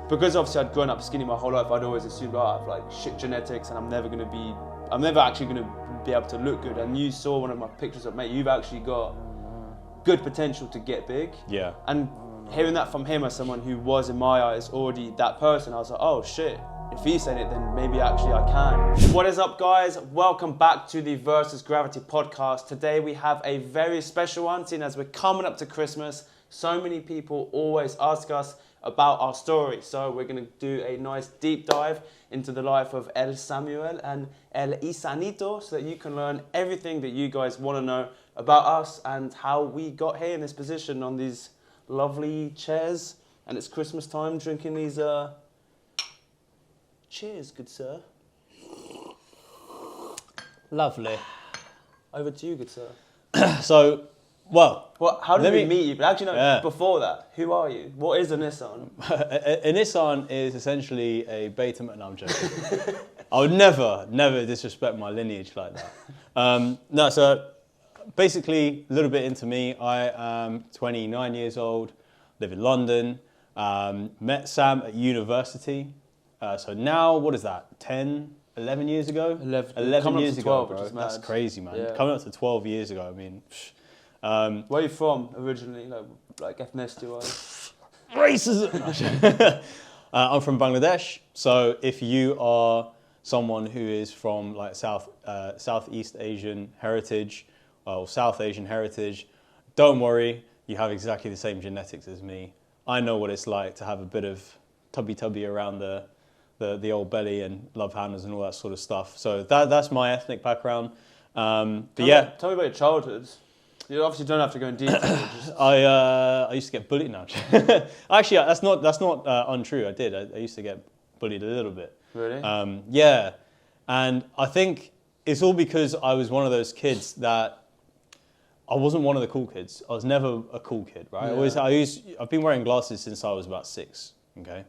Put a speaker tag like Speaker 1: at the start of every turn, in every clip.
Speaker 1: because obviously I'd grown up skinny my whole life, I'd always assumed I have like shit genetics and I'm never actually gonna be able to look good. And you saw one of my pictures of, mate, you've actually got good potential to get big.
Speaker 2: Yeah.
Speaker 1: And hearing that from him as someone who was in my eyes already that person, I was like, oh shit, if he's saying it, then maybe actually I can. What is up, guys? Welcome back to the Versus Gravity podcast. Today we have a very special one, seeing as we're coming up to Christmas. So many people always ask us about our story. So we're going to do a nice deep dive into the life of El Samuel and El Ihsanito so that you can learn everything that you guys want to know about us and how we got here in this position on these lovely chairs. And it's Christmas time, drinking these... Cheers, good sir.
Speaker 2: Lovely.
Speaker 1: Over to you, good sir.
Speaker 2: So, well...
Speaker 1: How did we meet you? But actually, before that, who are you? What is an Ihsan?
Speaker 2: An Ihsan is essentially a beta... No, I'm joking. I would never disrespect my lineage like that. No, so basically, a little bit into me. I am 29 years old, live in London, met Sam at university. So now, what is that, 11 years ago? 11 years ago, bro. That's crazy, man. Yeah. Coming up to 12 years ago, I mean...
Speaker 1: where are you from originally, like ethnicity-wise?
Speaker 2: Racism! I'm from Bangladesh, so if you are someone who is from like Southeast Asian heritage, or South Asian heritage, don't worry, you have exactly the same genetics as me. I know what it's like to have a bit of tubby around the old belly and love handles and all that sort of stuff. So that's my ethnic background. Tell me about
Speaker 1: your childhood. You obviously don't have to go in detail.
Speaker 2: I used to get bullied now. Actually, that's not untrue. I did. I used to get bullied a little bit.
Speaker 1: Really?
Speaker 2: Yeah, and I think it's all because I was one of those kids that I wasn't one of the cool kids. I was never a cool kid, right?
Speaker 1: Yeah.
Speaker 2: I've been wearing glasses since I was about 6. Okay.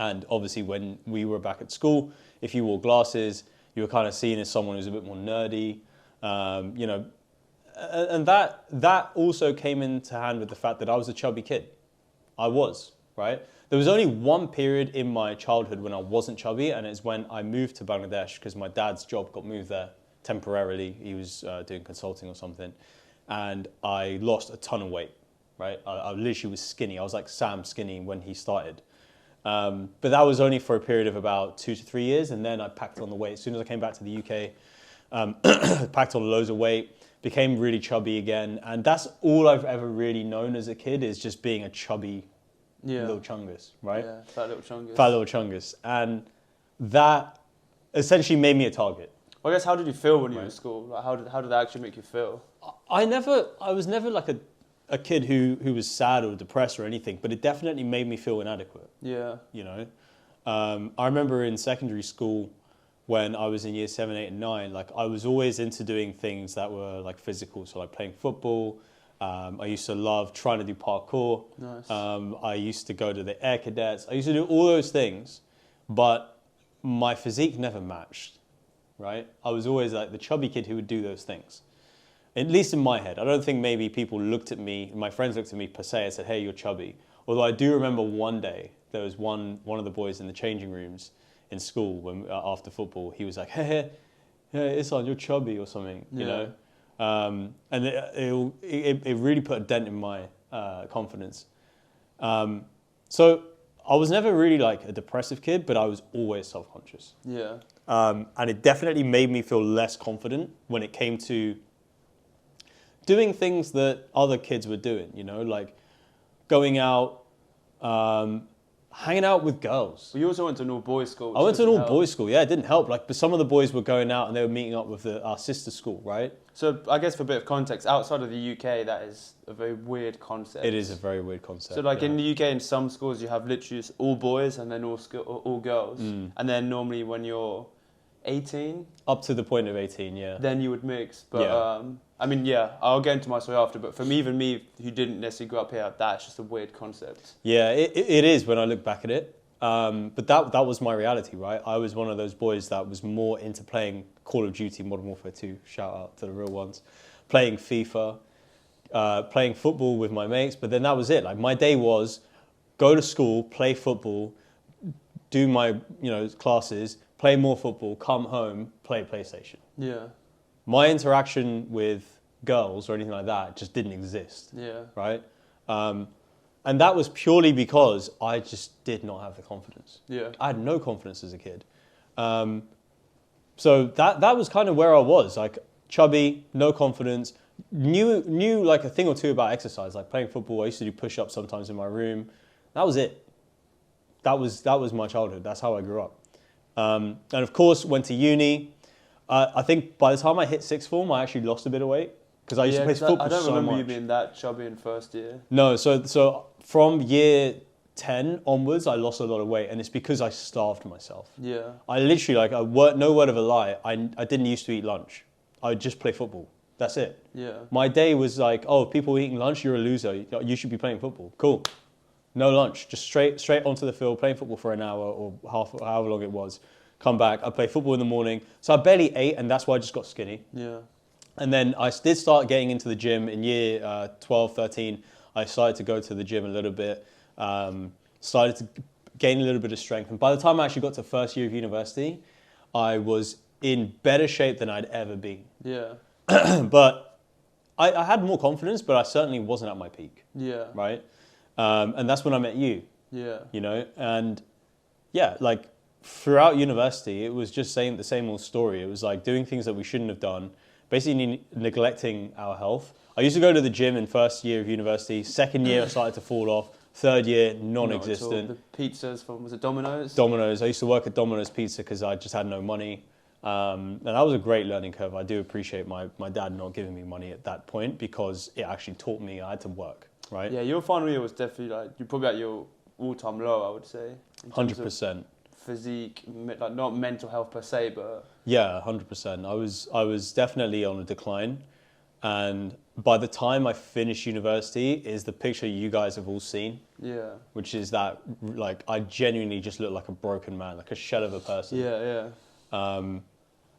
Speaker 2: And obviously, when we were back at school, if you wore glasses, you were kind of seen as someone who's a bit more nerdy, and that also came into hand with the fact that I was a chubby kid. I was, right? There was only one period in my childhood when I wasn't chubby, and it's when I moved to Bangladesh because my dad's job got moved there temporarily. He was doing consulting or something, and I lost a ton of weight, right? I literally was skinny. I was like Sam skinny when he started. But that was only for a period of about 2 to 3 years, and then I packed on the weight. As soon as I came back to the UK, packed on loads of weight, became really chubby again, and that's all I've ever really known as a kid is just being a chubby little chungus, right?
Speaker 1: Yeah, fat little chungus.
Speaker 2: Fat little chungus, and that essentially made me a target.
Speaker 1: Well, I guess, how did you feel when you were in school? Like, how did that actually make you feel?
Speaker 2: I was never like a kid who was sad or depressed or anything, but it definitely made me feel inadequate.
Speaker 1: Yeah.
Speaker 2: You know, I remember in secondary school when I was in year 7, 8, and 9, like I was always into doing things that were like physical, so like playing football. I used to love trying to do parkour.
Speaker 1: Nice.
Speaker 2: I used to go to the air cadets. I used to do all those things, but my physique never matched, right? I was always like the chubby kid who would do those things. At least in my head. I don't think maybe people looked at me, my friends looked at me per se and said, hey, you're chubby. Although I do remember one day, there was one of the boys in the changing rooms in school when after football, he was like, hey, Ihsan, you're chubby or something, you know? And it really put a dent in my confidence. So I was never really like a depressive kid, but I was always self-conscious.
Speaker 1: Yeah.
Speaker 2: And it definitely made me feel less confident when it came to doing things that other kids were doing, you know, like going out, hanging out with girls.
Speaker 1: Well, you also went to an all-boys school.
Speaker 2: I went to an all-boys school, yeah, it didn't help. Like, but some of the boys were going out and they were meeting up with our sister school, right?
Speaker 1: So I guess for a bit of context, outside of the UK, that is a very weird concept.
Speaker 2: It is a very weird concept.
Speaker 1: So like in the UK, in some schools, you have literally just all boys and then all girls. And then normally when you're 18...
Speaker 2: Up to the point of 18, yeah.
Speaker 1: Then you would mix. But I mean, yeah, I'll get into my story after, but from even me, who didn't necessarily grow up here, that's just a weird concept.
Speaker 2: Yeah, it is when I look back at it. But that was my reality, right? I was one of those boys that was more into playing Call of Duty, Modern Warfare 2, shout out to the real ones, playing FIFA, playing football with my mates, but then that was it. Like my day was go to school, play football, do my classes, play more football, come home, play PlayStation.
Speaker 1: Yeah.
Speaker 2: My interaction with girls or anything like that just didn't exist.
Speaker 1: Yeah.
Speaker 2: Right? And that was purely because I just did not have the confidence.
Speaker 1: Yeah.
Speaker 2: I had no confidence as a kid. So that was kind of where I was, like chubby, no confidence, knew like a thing or two about exercise, like playing football. I used to do push-ups sometimes in my room. That was it. That was my childhood. That's how I grew up. And of course, went to uni. I think by the time I hit sixth form, I actually lost a bit of weight because I used to play football so much.
Speaker 1: I don't remember you being that chubby in first year.
Speaker 2: No, so from year 10 onwards, I lost a lot of weight, and it's because I starved myself.
Speaker 1: Yeah.
Speaker 2: I literally, no word of a lie, I didn't used to eat lunch. I would just play football. That's it.
Speaker 1: Yeah.
Speaker 2: My day was like, oh, people eating lunch, you're a loser. You should be playing football. Cool. No lunch, just straight onto the field, playing football for an hour or however long it was. Come back, I play football in the morning. So I barely ate, and that's why I just got skinny.
Speaker 1: Yeah.
Speaker 2: And then I did start getting into the gym in year 12, 13. I started to go to the gym a little bit, started to gain a little bit of strength. And by the time I actually got to first year of university, I was in better shape than I'd ever been.
Speaker 1: Yeah.
Speaker 2: But I had more confidence, but I certainly wasn't at my peak.
Speaker 1: Yeah.
Speaker 2: Right? And that's when I met you.
Speaker 1: Yeah.
Speaker 2: And yeah, like throughout university, it was just saying the same old story. It was like doing things that we shouldn't have done, basically neglecting our health. I used to go to the gym in first year of university. Second year, I started to fall off. Third year, non-existent.
Speaker 1: The pizzas from, was it Domino's?
Speaker 2: Domino's. I used to work at Domino's Pizza because I just had no money. And that was a great learning curve. I do appreciate my dad not giving me money at that point because it actually taught me I had to work, right?
Speaker 1: Yeah, your final year was definitely like, you're probably at your all-time low, I would say.
Speaker 2: 100%.
Speaker 1: Physique, like not mental health per se, but...
Speaker 2: Yeah, 100%. I was definitely on a decline. And by the time I finished university is the picture you guys have all seen.
Speaker 1: Yeah.
Speaker 2: Which is that, like, I genuinely just look like a broken man, like a shell of a person.
Speaker 1: Yeah, yeah.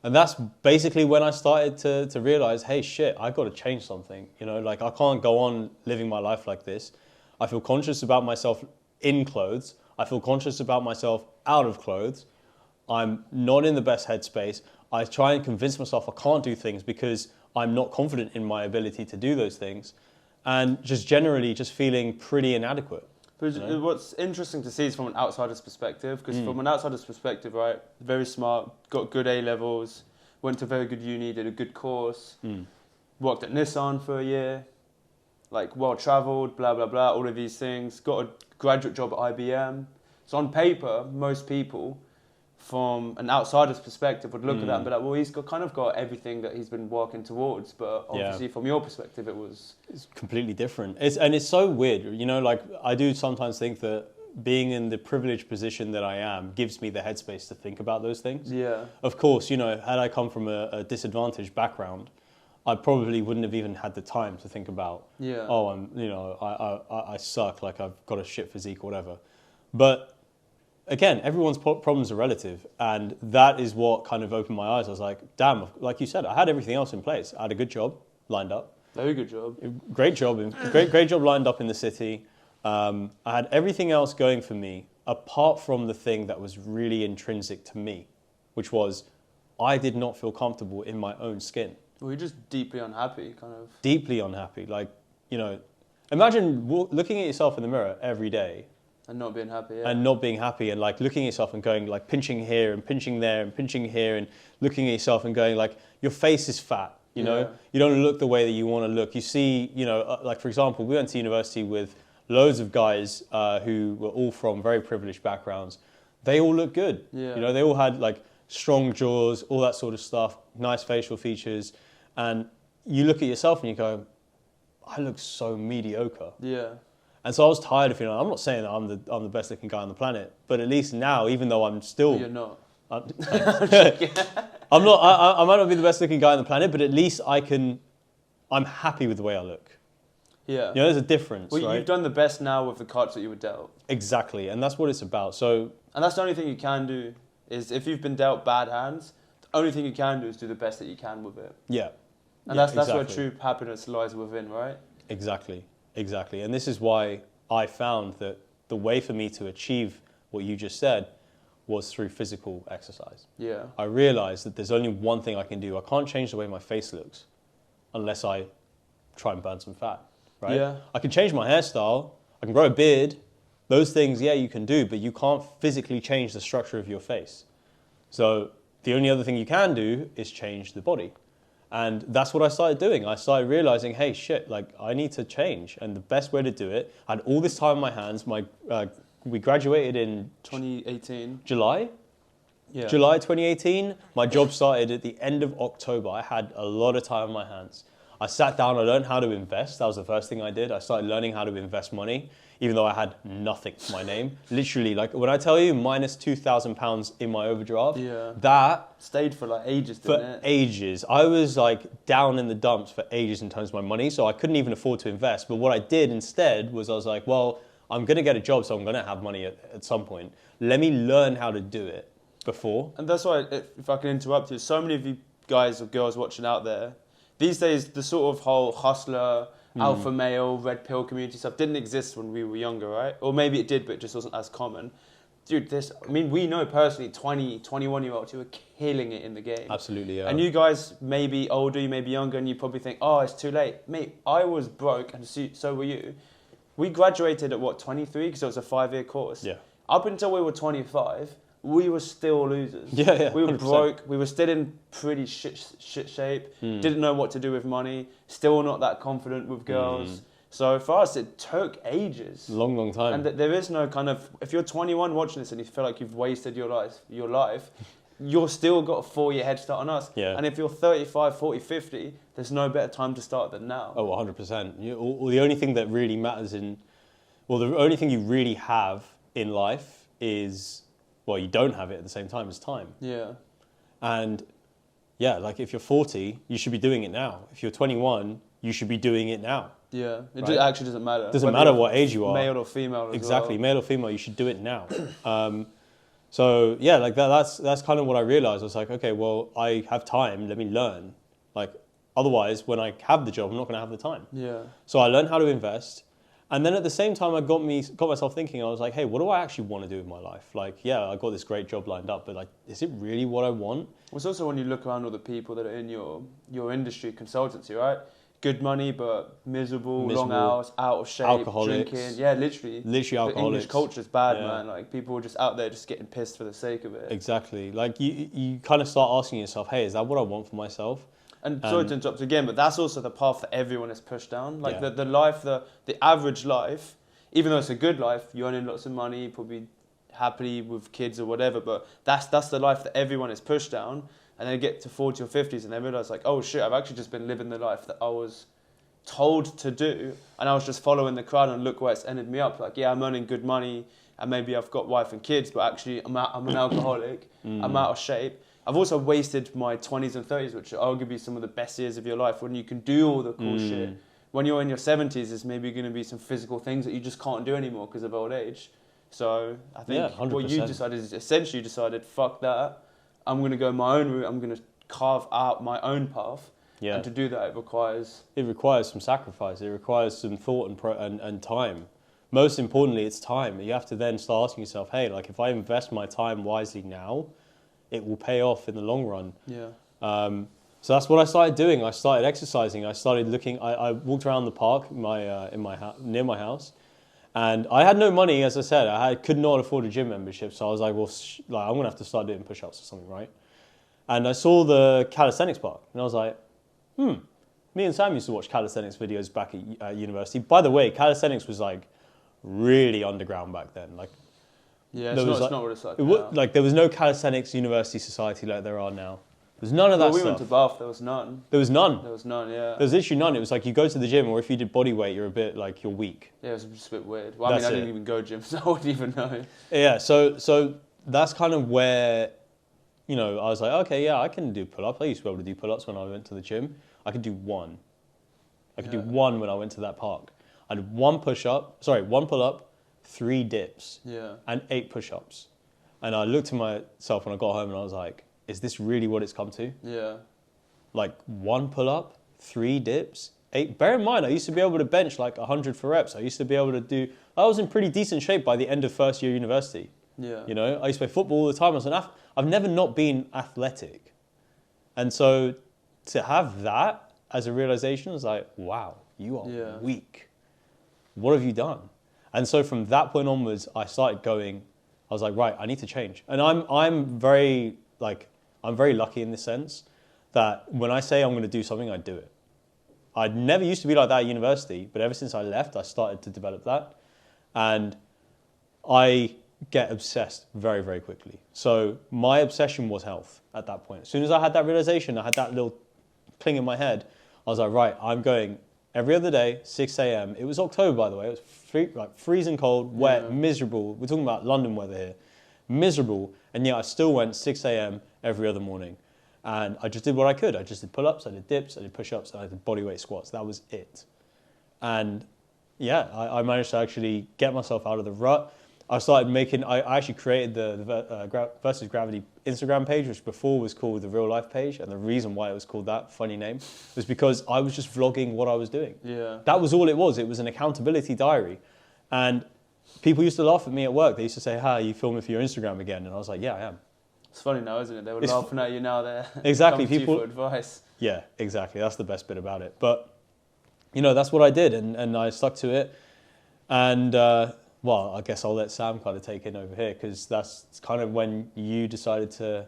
Speaker 2: And that's basically when I started to realize, hey, shit, I've got to change something. Like I can't go on living my life like this. I feel conscious about myself in clothes. I feel conscious about myself out of clothes. I'm not in the best headspace. I try and convince myself I can't do things because I'm not confident in my ability to do those things. And just generally just feeling pretty inadequate.
Speaker 1: But what's interesting to see is from an outsider's perspective, because from an outsider's perspective, right, very smart, got good A levels, went to a very good uni, did a good course, worked at Ihsan for a year, like well-travelled, blah, blah, blah, all of these things, got a graduate job at IBM. So on paper, most people, from an outsider's perspective, would look at that and be like, well, he's kind of got everything that he's been working towards, but obviously from your perspective, it's completely
Speaker 2: different. It's so weird, like I do sometimes think that being in the privileged position that I am gives me the headspace to think about those things.
Speaker 1: Yeah.
Speaker 2: Of course, had I come from a disadvantaged background, I probably wouldn't have even had the time to think about, I suck, like I've got a shit physique or whatever. But again, everyone's problems are relative, and that is what kind of opened my eyes. I was like, damn, like you said, I had everything else in place. I had a good job lined up.
Speaker 1: Very good job.
Speaker 2: Great job. Great job lined up in the city. I had everything else going for me, apart from the thing that was really intrinsic to me, which was I did not feel comfortable in my own skin.
Speaker 1: Well, you're just deeply unhappy, kind of.
Speaker 2: Deeply unhappy. Like, imagine looking at yourself in the mirror every day.
Speaker 1: And not being happy, yeah.
Speaker 2: And not being happy and like looking at yourself and going like pinching here and pinching there and pinching here and looking at yourself and going like your face is fat, you know? You don't look the way that you want to look. You see, like for example, we went to university with loads of guys who were all from very privileged backgrounds. They all look good.
Speaker 1: Yeah.
Speaker 2: They all had like strong jaws, all that sort of stuff, nice facial features. And you look at yourself and you go, I look so mediocre.
Speaker 1: Yeah.
Speaker 2: And so I was tired of feeling. I'm not saying that I'm the best looking guy on the planet, but at least now, even though I'm still,
Speaker 1: you're not.
Speaker 2: I'm not. I might not be the best looking guy on the planet, but at least I'm happy with the way I look.
Speaker 1: Yeah.
Speaker 2: There's a difference.
Speaker 1: Well,
Speaker 2: right?
Speaker 1: You've done the best now with the cards that you were dealt.
Speaker 2: Exactly, and that's what it's about. So.
Speaker 1: And that's the only thing you can do is if you've been dealt bad hands, the only thing you can do is do the best that you can with it.
Speaker 2: Yeah.
Speaker 1: And that's where true happiness lies within, right?
Speaker 2: Exactly. And this is why I found that the way for me to achieve what you just said was through physical exercise.
Speaker 1: Yeah.
Speaker 2: I realized that there's only one thing I can do. I can't change the way my face looks unless I try and burn some fat, right?
Speaker 1: Yeah.
Speaker 2: I can change my hairstyle. I can grow a beard. Those things, yeah, you can do, but you can't physically change the structure of your face. So the only other thing you can do is change the body. And that's what I started doing. I started realizing, hey, shit, like I need to change. And the best way to do it, I had all this time on my hands. We graduated in
Speaker 1: 2018.
Speaker 2: July.
Speaker 1: Yeah.
Speaker 2: July 2018. My job started at the end of October. I had a lot of time on my hands. I sat down, I learned how to invest. That was the first thing I did. I started learning how to invest money, even though I had nothing to my name. Literally, like when I tell you minus £2,000 in my overdraft,
Speaker 1: Yeah.
Speaker 2: that
Speaker 1: Stayed for like ages, didn't
Speaker 2: for
Speaker 1: it?
Speaker 2: ages. I was like down in the dumps for ages in terms of my money, so I couldn't even afford to invest. But what I did instead was I was like, well, I'm going to get a job, so I'm going to have money at some point. Let me learn how to do it before.
Speaker 1: And that's why, if I can interrupt you, so many of you guys or girls watching out there, these days the sort of whole hustler, alpha male, red pill community stuff didn't exist when we were younger, right? Or maybe it did, but it just wasn't as common. Dude, we know personally 20, 21-year-olds who are killing it in the game.
Speaker 2: Absolutely, yeah.
Speaker 1: And you guys may be older, you may be younger, and you probably think, oh, it's too late. Mate, I was broke, and so were you. We graduated at, 23? Because it was a 5-year course.
Speaker 2: Yeah.
Speaker 1: Up until we were 25, we were still losers.
Speaker 2: Yeah,
Speaker 1: We were
Speaker 2: 100%.
Speaker 1: broke. We were still in pretty shit shape. Didn't know what to do with money. Still not that confident with girls. So for us, it took ages.
Speaker 2: Long time.
Speaker 1: And there is no kind of, if you're 21 watching this and you feel like you've wasted your life, you're still got a 4-year head start on us.
Speaker 2: Yeah.
Speaker 1: And if you're 35, 40, 50, there's no better time to start than now.
Speaker 2: Oh, 100%. The only thing that really matters the only thing you really have in life is, well, you don't have it at the same time, is time.
Speaker 1: Yeah.
Speaker 2: And yeah, like if you're 40, you should be doing it now. If you're 21, you should be doing it now.
Speaker 1: Yeah. It
Speaker 2: Right?
Speaker 1: actually doesn't matter.
Speaker 2: It doesn't
Speaker 1: Whether
Speaker 2: matter
Speaker 1: you're
Speaker 2: what age you are.
Speaker 1: Male or female as
Speaker 2: Exactly,
Speaker 1: well.
Speaker 2: male or female, you should do it now. So yeah, like that's kind of what I realized. I was like, okay, well, I have time. Let me learn. Like otherwise, when I have the job, I'm not going to have the time.
Speaker 1: Yeah.
Speaker 2: So I learned how to invest, and then at the same time, I got myself thinking. I was like, hey, what do I actually want to do with my life? Like, yeah, I got this great job lined up, but like, is it really what I want?
Speaker 1: It's also when you look around all the people that are in your industry, consultancy, right? Good money, but miserable, long hours, out of shape,
Speaker 2: alcoholics.
Speaker 1: drinking. Yeah, literally.
Speaker 2: Literally
Speaker 1: The
Speaker 2: alcoholics.
Speaker 1: English culture is bad,
Speaker 2: Yeah.
Speaker 1: man. Like people are just out there just getting pissed for the sake of it.
Speaker 2: Exactly. Like you kind of start asking yourself, hey, is that what I want for myself?
Speaker 1: And sorry to interrupt again, but that's also the path that everyone is pushed down. Like
Speaker 2: Yeah.
Speaker 1: the life, the average life, even though it's a good life, you're earning lots of money, probably happily with kids or whatever, but that's the life that everyone is pushed down. And then they get to 40 or 50s and they realize like, oh shit, I've actually just been living the life that I was told to do, and I was just following the crowd, and look where it's ended me up. Like, yeah, I'm earning good money, and maybe I've got wife and kids, but actually I'm an alcoholic. I'm out of shape. I've also wasted my 20s and 30s, which are arguably some of the best years of your life, when you can do all the cool shit. When you're in your 70s, there's maybe going to be some physical things that you just can't do anymore because of old age. So I think what you decided is essentially decided, fuck that. I'm going to go my own route. I'm going to carve out my own path.
Speaker 2: Yeah.
Speaker 1: And to do that, it
Speaker 2: requires some sacrifice. It requires some thought and time. Most importantly, it's time. You have to then start asking yourself, hey, like if I invest my time wisely now, it will pay off in the long run.
Speaker 1: Yeah.
Speaker 2: So that's what I started doing. I started exercising. I started looking. I walked around the park near my house, and I had no money. As I said, I could not afford a gym membership. So I was like, well, I'm gonna have to start doing push-ups or something, right? And I saw the Calisthenics park, and I was like, me and Sam used to watch calisthenics videos back at university. By the way, calisthenics was like really underground back then. Like,
Speaker 1: yeah, it's not what it's like now.
Speaker 2: Like there was no calisthenics university society like there are now. There's none of that
Speaker 1: we
Speaker 2: stuff.
Speaker 1: went to Bath, there was none.
Speaker 2: There was none.
Speaker 1: There was none, yeah.
Speaker 2: There was literally none. It was like you go to the gym, or if you did body weight, you're a bit like you're weak.
Speaker 1: Yeah, it was just a bit weird. Well, I didn't even go gym, so I wouldn't even know.
Speaker 2: Yeah, so that's kind of where, I was like, okay, yeah, I can do pull-ups. I used to be able to do pull-ups when I went to the gym. I could do one. I could do one when I went to that park. I did one pull-up, 3 dips, and 8 push-ups. And I looked at myself when I got home and I was like, is this really what it's come to?
Speaker 1: Yeah.
Speaker 2: Like 1 pull-up, 3 dips, 8. Bear in mind, I used to be able to bench like 100 for reps. I used to be able to do I was in pretty decent shape by the end of first year university.
Speaker 1: Yeah.
Speaker 2: You know, I used to play football all the time. I've never not been athletic. And so to have that as a realization was like, wow, you are weak. What have you done? And so from that point onwards, I was like, right, I need to change. And I'm very lucky in the sense that when I say I'm going to do something, I do it. I never used to be like that at university, but ever since I left, I started to develop that. And I get obsessed very, very quickly. So my obsession was health at that point. As soon as I had that realization, I had that little cling in my head, I was like, right, I'm going every other day, 6 a.m. It was October, by the way. It was freezing cold, wet, miserable. We're talking about London weather here. Miserable. And yet I still went 6 a.m. every other morning. And I just did what I could. I just did pull-ups, I did dips, I did push-ups, and I did bodyweight squats. That was it. And yeah, I managed to actually get myself out of the rut. I actually created the Versus Gravity Instagram page, which before was called the Real Life page. And the reason why it was called that, funny name, was because I was just vlogging what I was doing.
Speaker 1: Yeah.
Speaker 2: That was all it was. It was an accountability diary. And people used to laugh at me at work. They used to say, "Hi, you filming for your Instagram again?" And I was like, "Yeah, I am."
Speaker 1: It's funny now, isn't it? They were laughing at you now. They're
Speaker 2: exactly
Speaker 1: coming
Speaker 2: people
Speaker 1: to you for advice.
Speaker 2: Yeah, exactly. That's the best bit about it. But you know, that's what I did, and I stuck to it. And well, I guess I'll let Sam kind of take in over here because that's kind of when you decided to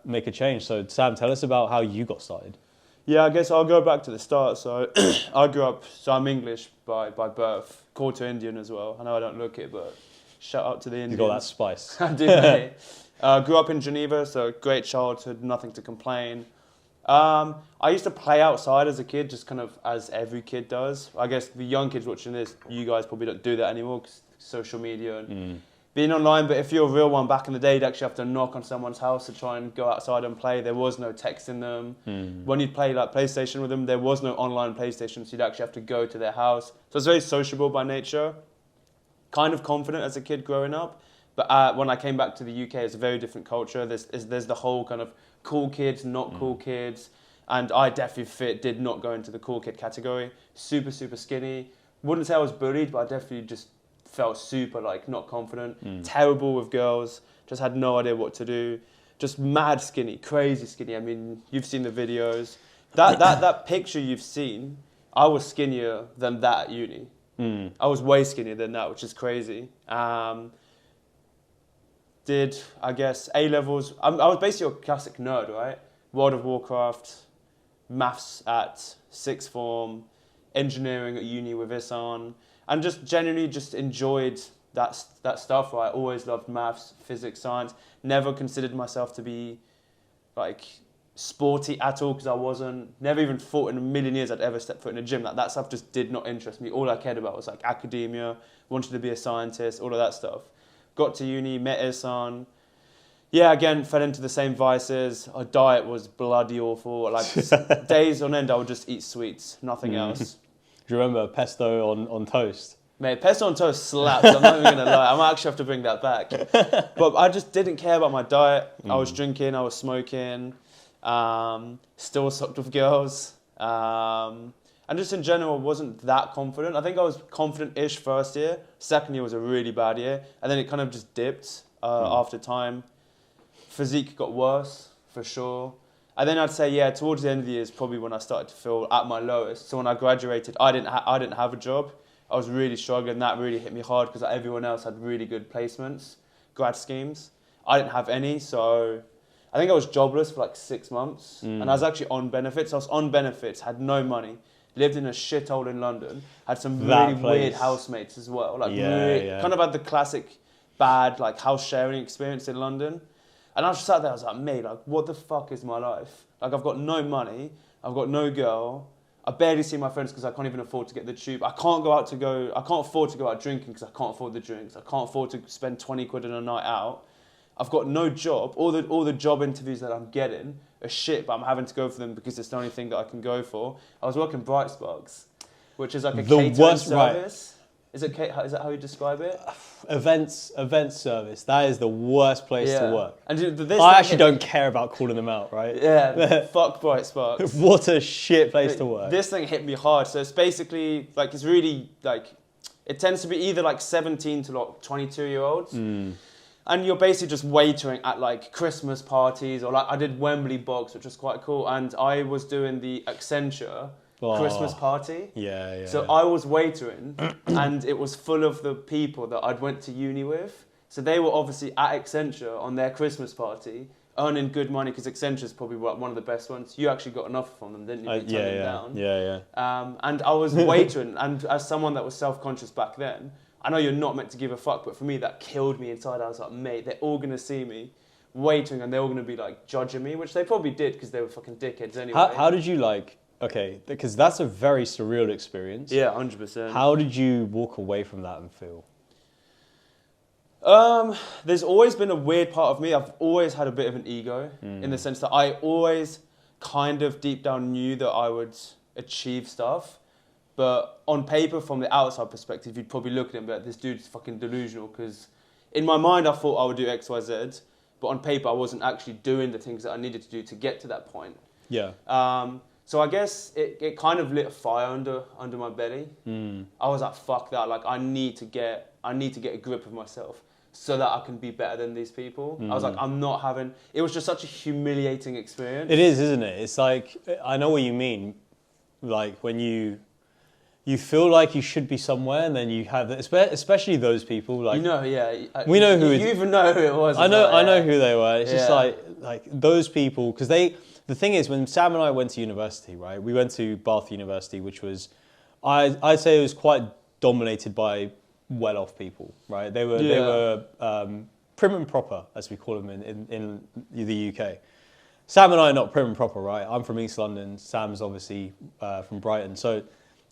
Speaker 2: make a change. So Sam, tell us about how you got started.
Speaker 1: Yeah, I guess I'll go back to the start. So I grew up, so I'm English by birth, quarter Indian as well. I know I don't look it, but shout out to the Indians.
Speaker 2: You got that spice.
Speaker 1: I do, mate. Grew up in Geneva, so great childhood, nothing to complain. I used to play outside as a kid, just kind of as every kid does. I guess the young kids watching this, you guys probably don't do that anymore because social media and being online. But if you're a real one, back in the day, you'd actually have to knock on someone's house to try and go outside and play. There was no texting them. When you'd play like PlayStation with them, there was no online PlayStation, so you'd actually have to go to their house. So it's very sociable by nature. Kind of confident as a kid growing up. But when I came back to the UK, it's a very different culture. There's the whole kind of cool kids, not cool kids. And I definitely did not go into the cool kid category. Super, super skinny. Wouldn't say I was bullied, but I definitely just felt super not confident. Terrible with girls. Just had no idea what to do. Just mad skinny, crazy skinny. I mean, you've seen the videos. That picture you've seen, I was skinnier than that at uni. I was way skinnier than that, which is crazy. Did, I guess, A-levels. I was basically a classic nerd, right? World of Warcraft, maths at sixth form, engineering at uni with Ihsan, and just genuinely just enjoyed that stuff, right? Always loved maths, physics, science. Never considered myself to be sporty at all because I wasn't. Never even thought in a million years I'd ever step foot in a gym. That stuff just did not interest me. All I cared about was academia, wanted to be a scientist, all of that stuff. Got to uni, met Ihsan. Yeah, again, fell into the same vices. Our diet was bloody awful. Days on end, I would just eat sweets, nothing else.
Speaker 2: Do you remember pesto on toast?
Speaker 1: Mate, pesto on toast slaps. I'm not even going to lie. I might actually have to bring that back. But I just didn't care about my diet. I was drinking, I was smoking, still sucked with girls. And just in general, wasn't that confident. I think I was confident-ish first year. Second year was a really bad year. And then it kind of just dipped after time. Physique got worse, for sure. And then I'd say, towards the end of the year is probably when I started to feel at my lowest. So when I graduated, I didn't have a job. I was really struggling. That really hit me hard because everyone else had really good placements, grad schemes. I didn't have any, so I think I was jobless for 6 months. And I was actually on benefits. I was on benefits, had no money. Lived in a shithole in London. Had some really weird housemates as well. Kind of had the classic bad house sharing experience in London. And I was just sat there. I was like, mate, what the fuck is my life? I've got no money. I've got no girl. I barely see my friends because I can't even afford to get the tube. I can't afford to go out drinking because I can't afford the drinks. I can't afford to spend 20 quid on a night out. I've got no job. All the job interviews that I'm getting are shit, but I'm having to go for them because it's the only thing that I can go for. I was working Bright Sparks, which is a catering service. Right. Is that how you describe it?
Speaker 2: Events service. That is the worst place to work.
Speaker 1: And
Speaker 2: I actually don't care about calling them out, right?
Speaker 1: Yeah, fuck Bright Sparks.
Speaker 2: What a shit place to work.
Speaker 1: This thing hit me hard. So it's basically it's really it tends to be either like 17 to like 22-year-olds. And you're basically just waitering at like Christmas parties, or like I did Wembley Box, which was quite cool. And I was doing the Accenture Christmas party.
Speaker 2: Yeah.
Speaker 1: So I was waitering, and it was full of the people that I'd went to uni with. So they were obviously at Accenture on their Christmas party, earning good money, because Accenture's probably one of the best ones. You actually got an offer from them, didn't you? You turned them down.
Speaker 2: Yeah.
Speaker 1: And I was waitering, and as someone that was self-conscious back then, I know you're not meant to give a fuck, but for me, that killed me inside. I was like, mate, they're all going to see me waiting, and they're all going to be like judging me, which they probably did, because they were fucking dickheads anyway.
Speaker 2: How did you like, okay, because that's a very surreal experience.
Speaker 1: Yeah, 100%.
Speaker 2: How did you walk away from that and feel?
Speaker 1: There's always been a weird part of me. I've always had a bit of an ego, in the sense that I always kind of deep down knew that I would achieve stuff. But on paper, from the outside perspective, you'd probably look at him and be like, this dude's fucking delusional, because in my mind, I thought I would do X, Y, Z. But on paper, I wasn't actually doing the things that I needed to do to get to that point.
Speaker 2: Yeah.
Speaker 1: So I guess it kind of lit a fire under my belly. I was like, fuck that. Like, I need to get a grip of myself, so that I can be better than these people. I was like, it was just such a humiliating experience.
Speaker 2: It is, isn't it? It's like, I know what you mean. Like when you feel like you should be somewhere, and then you have, especially those people. Like,
Speaker 1: we know who. You even know who it was.
Speaker 2: I know who they were. It's just like those people, because the thing is, when Sam and I went to university, right? We went to Bath University, which was, I'd say it was quite dominated by well-off people, right? They were prim and proper, as we call them in the UK. Sam and I are not prim and proper, right? I'm from East London. Sam's obviously from Brighton, so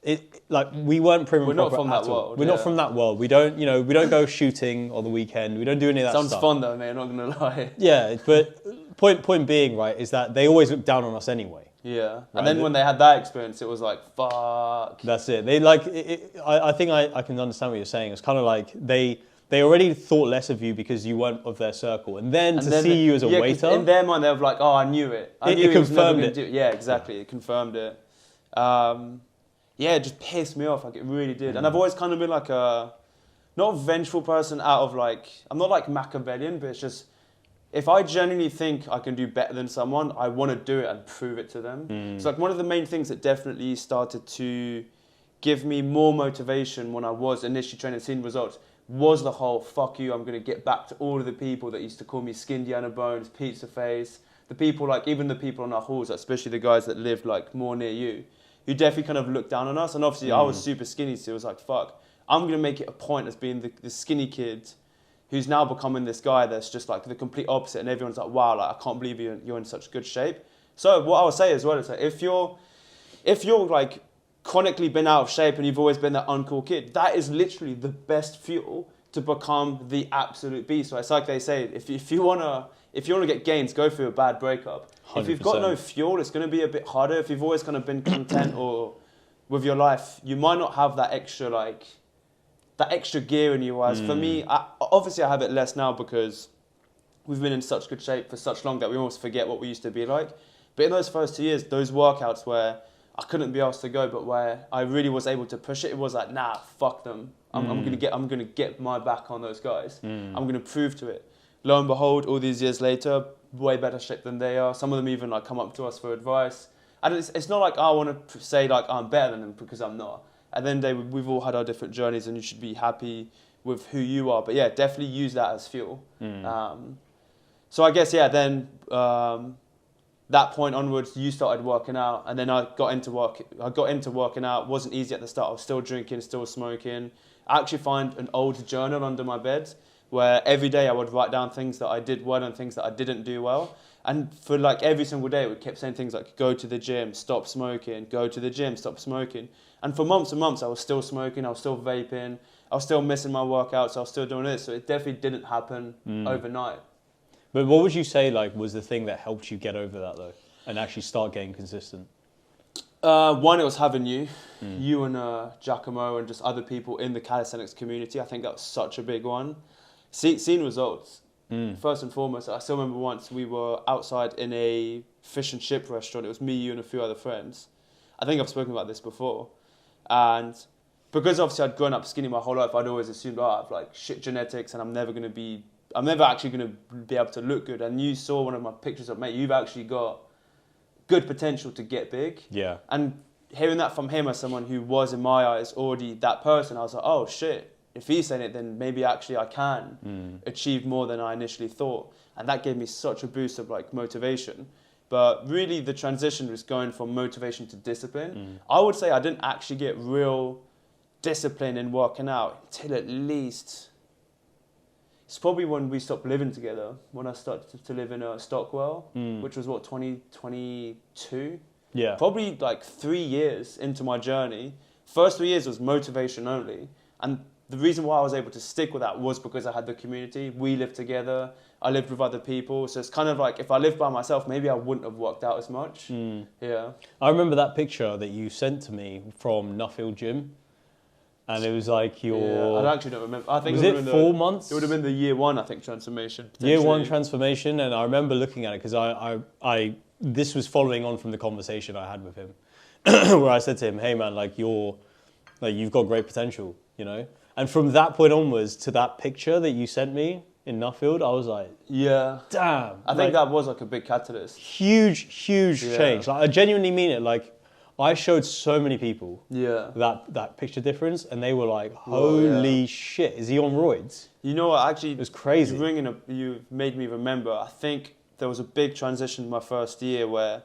Speaker 2: we weren't prim and proper.
Speaker 1: We're not from that world.
Speaker 2: We're not from that world. We don't go shooting on the weekend. We don't do any of that
Speaker 1: stuff.
Speaker 2: Sounds
Speaker 1: fun though, mate. I'm not gonna lie.
Speaker 2: Yeah, but point being, right, is that they always look down on us anyway.
Speaker 1: Yeah,
Speaker 2: right?
Speaker 1: And then when they had that experience, it was like, fuck.
Speaker 2: That's it. They I think I can understand what you're saying. It's kind of like they already thought less of you because you weren't of their circle, and then to see you as a waiter.
Speaker 1: In their mind, they were like, oh, I knew it.
Speaker 2: It confirmed it.
Speaker 1: Yeah, exactly. It confirmed it. It just pissed me off. Like, it really did. And I've always kind of been like not a vengeful person out of like, I'm not like Machiavellian, but it's just, if I genuinely think I can do better than someone, I want to do it and prove it to them. So like one of the main things that definitely started to give me more motivation when I was initially training, seeing results, was the whole, fuck you, I'm going to get back to all of the people that used to call me Skin Diana Bones, Pizza Face, the people like, even the people on our halls, especially the guys that lived like more near you, who definitely kind of looked down on us. And obviously I was super skinny, so it was like, fuck, I'm going to make it a point as being the skinny kid who's now becoming this guy that's just like the complete opposite, and everyone's like, wow, like I can't believe you're in such good shape. So what I would say as well is that if you're like chronically been out of shape and you've always been that uncool kid, that is literally the best fuel to become the absolute beast. So it's like they say, if you wanna get gains, go through a bad breakup. 100%. If you've got no fuel, it's gonna be a bit harder. If you've always kind of been content or with your life, you might not have that extra gear in you. As for me, obviously I have it less now because we've been in such good shape for such long that we almost forget what we used to be like. But in those first 2 years, those workouts where I couldn't be asked to go, but where I really was able to push it was like, nah, fuck them. I'm gonna get my back on those guys. I'm gonna prove to it. Lo and behold, all these years later, way better shape than they are. Some of them even like come up to us for advice. And it's not like I want to say like I'm better than them, because I'm not. At the end of the day, we've all had our different journeys, and you should be happy with who you are. But yeah, definitely use that as fuel. So I guess then that point onwards, you started working out, and then I got into working out. Wasn't easy at the start. I was still drinking, still smoking. I actually find an old journal under my bed where every day I would write down things that I did well and things that I didn't do well. And for like every single day, we kept saying things like, go to the gym, stop smoking, go to the gym, stop smoking. And for months and months, I was still smoking, I was still vaping, I was still missing my workouts, I was still doing this. So it definitely didn't happen overnight.
Speaker 2: But what would you say like was the thing that helped you get over that though, and actually start getting consistent?
Speaker 1: One, it was having you and Giacomo and just other people in the calisthenics community. I think that was such a big one. Seeing results. First and foremost, I still remember once we were outside in a fish and chip restaurant. It was me, you, and a few other friends. I think I've spoken about this before. And because obviously I'd grown up skinny my whole life, I'd always assumed, I have like shit genetics and I'm never actually going to be able to look good. And you saw one of my pictures of, mate, you've actually got good potential to get big.
Speaker 2: Yeah.
Speaker 1: And hearing that from him as someone who was, in my eyes, already that person, I was like, oh shit, if he's saying it, then maybe actually I can achieve more than I initially thought. And that gave me such a boost of like motivation. But really the transition was going from motivation to discipline. I would say I didn't actually get real discipline in working out until at least, it's probably when we stopped living together, when I started to live in Stockwell, which was what, 2022?
Speaker 2: Yeah.
Speaker 1: Probably like 3 years into my journey. First 3 years was motivation only. And the reason why I was able to stick with that was because I had the community. We lived together. I lived with other people. So it's kind of like if I lived by myself, maybe I wouldn't have worked out as much. Yeah.
Speaker 2: I remember that picture that you sent to me from Nuffield Gym. And it was like your...
Speaker 1: Yeah, I actually don't remember. I think
Speaker 2: was it 4 months?
Speaker 1: It would have been the year one, I think, transformation.
Speaker 2: Year one transformation. And I remember looking at it because this was following on from the conversation I had with him. Where I said to him, hey man, you've got great potential, you know? And from that point onwards to that picture that you sent me in Nuffield, I was like,
Speaker 1: yeah,
Speaker 2: damn.
Speaker 1: I think that was like a big catalyst.
Speaker 2: Huge change. Like, I genuinely mean it. Like, I showed so many people that picture difference, and they were like, holy shit, is he on roids?
Speaker 1: You know what, actually,
Speaker 2: it was crazy.
Speaker 1: You made me remember, I think there was a big transition my first year where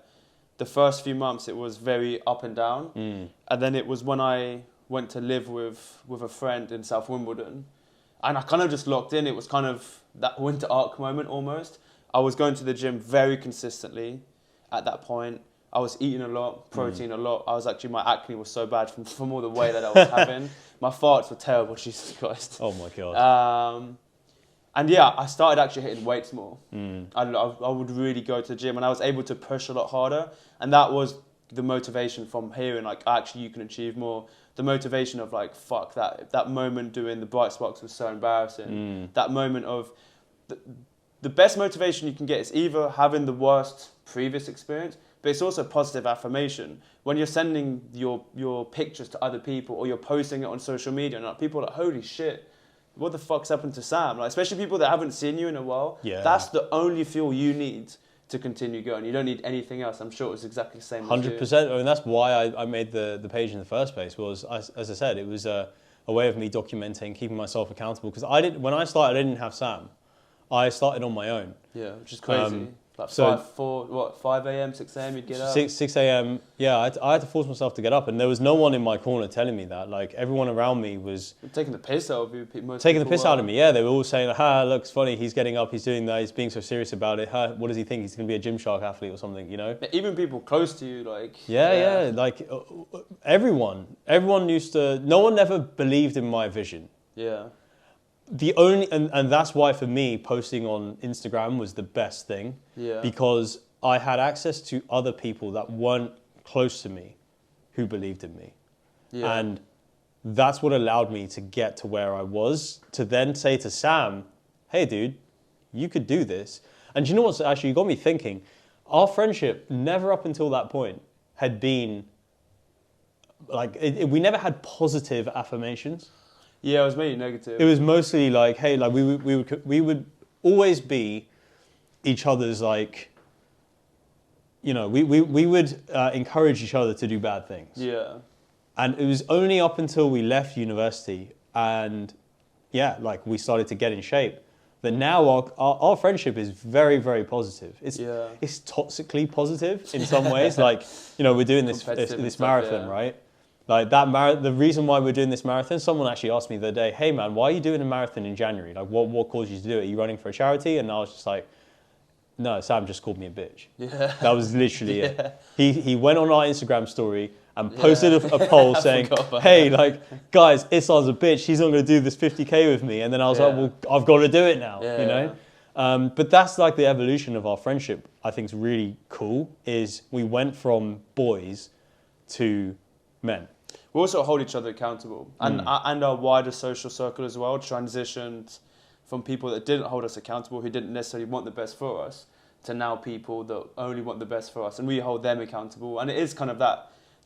Speaker 1: the first few months it was very up and down. And then it was when I went to live with a friend in South Wimbledon, and I kind of just locked in. It was kind of that winter arc moment almost. I was going to the gym very consistently at that point. I was eating a lot, protein a lot. My acne was so bad from all the weight that I was having. My farts were terrible, Jesus Christ.
Speaker 2: Oh my God.
Speaker 1: And yeah, I started actually hitting weights more. I would really go to the gym and I was able to push a lot harder. And that was the motivation from hearing like, actually you can achieve more. The motivation of like, fuck that moment doing the bright sparks was so embarrassing. That moment of, the best motivation you can get is either having the worst previous experience, but it's also positive affirmation. When you're sending your pictures to other people or you're posting it on social media and like, people are like, holy shit, what the fuck's happened to Sam? Like, especially people that haven't seen you in a while. Yeah. That's the only fuel you need to continue going. You don't need anything else. I'm sure it was exactly the same
Speaker 2: 100%. I mean, that's why I made the page in the first place was, as I said, it was a way of me documenting, keeping myself accountable. Because when I started, I didn't have Sam. I started on my own.
Speaker 1: Yeah, which is crazy. Like 5 a.m., 6 a.m. you'd get up?
Speaker 2: 6 a.m. Yeah, I had to force myself to get up, and there was no one in my corner telling me that. Like, everyone around me was...
Speaker 1: taking the piss out of you.
Speaker 2: Taking the piss out of me, yeah. They were all saying, looks funny, he's getting up, he's doing that, he's being so serious about it. What does he think? He's going to be a Gymshark athlete or something, you know?
Speaker 1: Even people close to you, like...
Speaker 2: Yeah. Like, everyone used to... No one ever believed in my vision.
Speaker 1: Yeah.
Speaker 2: The only and that's why for me posting on Instagram was the best thing, because I had access to other people that weren't close to me who believed in me, and that's what allowed me to get to where I was, to then say to Sam, hey dude, you could do this. And you know what's actually got me thinking, our friendship never up until that point had been like we never had positive affirmations.
Speaker 1: Yeah, it was mainly negative.
Speaker 2: It was mostly like, hey, like we would always be each other's like, you know, we would encourage each other to do bad things.
Speaker 1: Yeah.
Speaker 2: And it was only up until we left university and like we started to get in shape that now our friendship is very, very positive. It's toxically positive in some ways. Like, you know, we're doing this marathon, right? Like the reason why we're doing this marathon, someone actually asked me the other day, hey man, why are you doing a marathon in January? Like what caused you to do it? Are you running for a charity? And I was just like, no, Sam just called me a bitch. Yeah. That was literally it. He went on our Instagram story and posted a poll saying, hey, like, guys, Ihsan's a bitch. He's not going to do this 50K with me. And then I was like, well, I've got to do it now, you know? But that's like the evolution of our friendship. I think is really cool is we went from boys to men.
Speaker 1: We also hold each other accountable, and our wider social circle as well transitioned from people that didn't hold us accountable, who didn't necessarily want the best for us, to now people that only want the best for us, and we hold them accountable. And it is kind of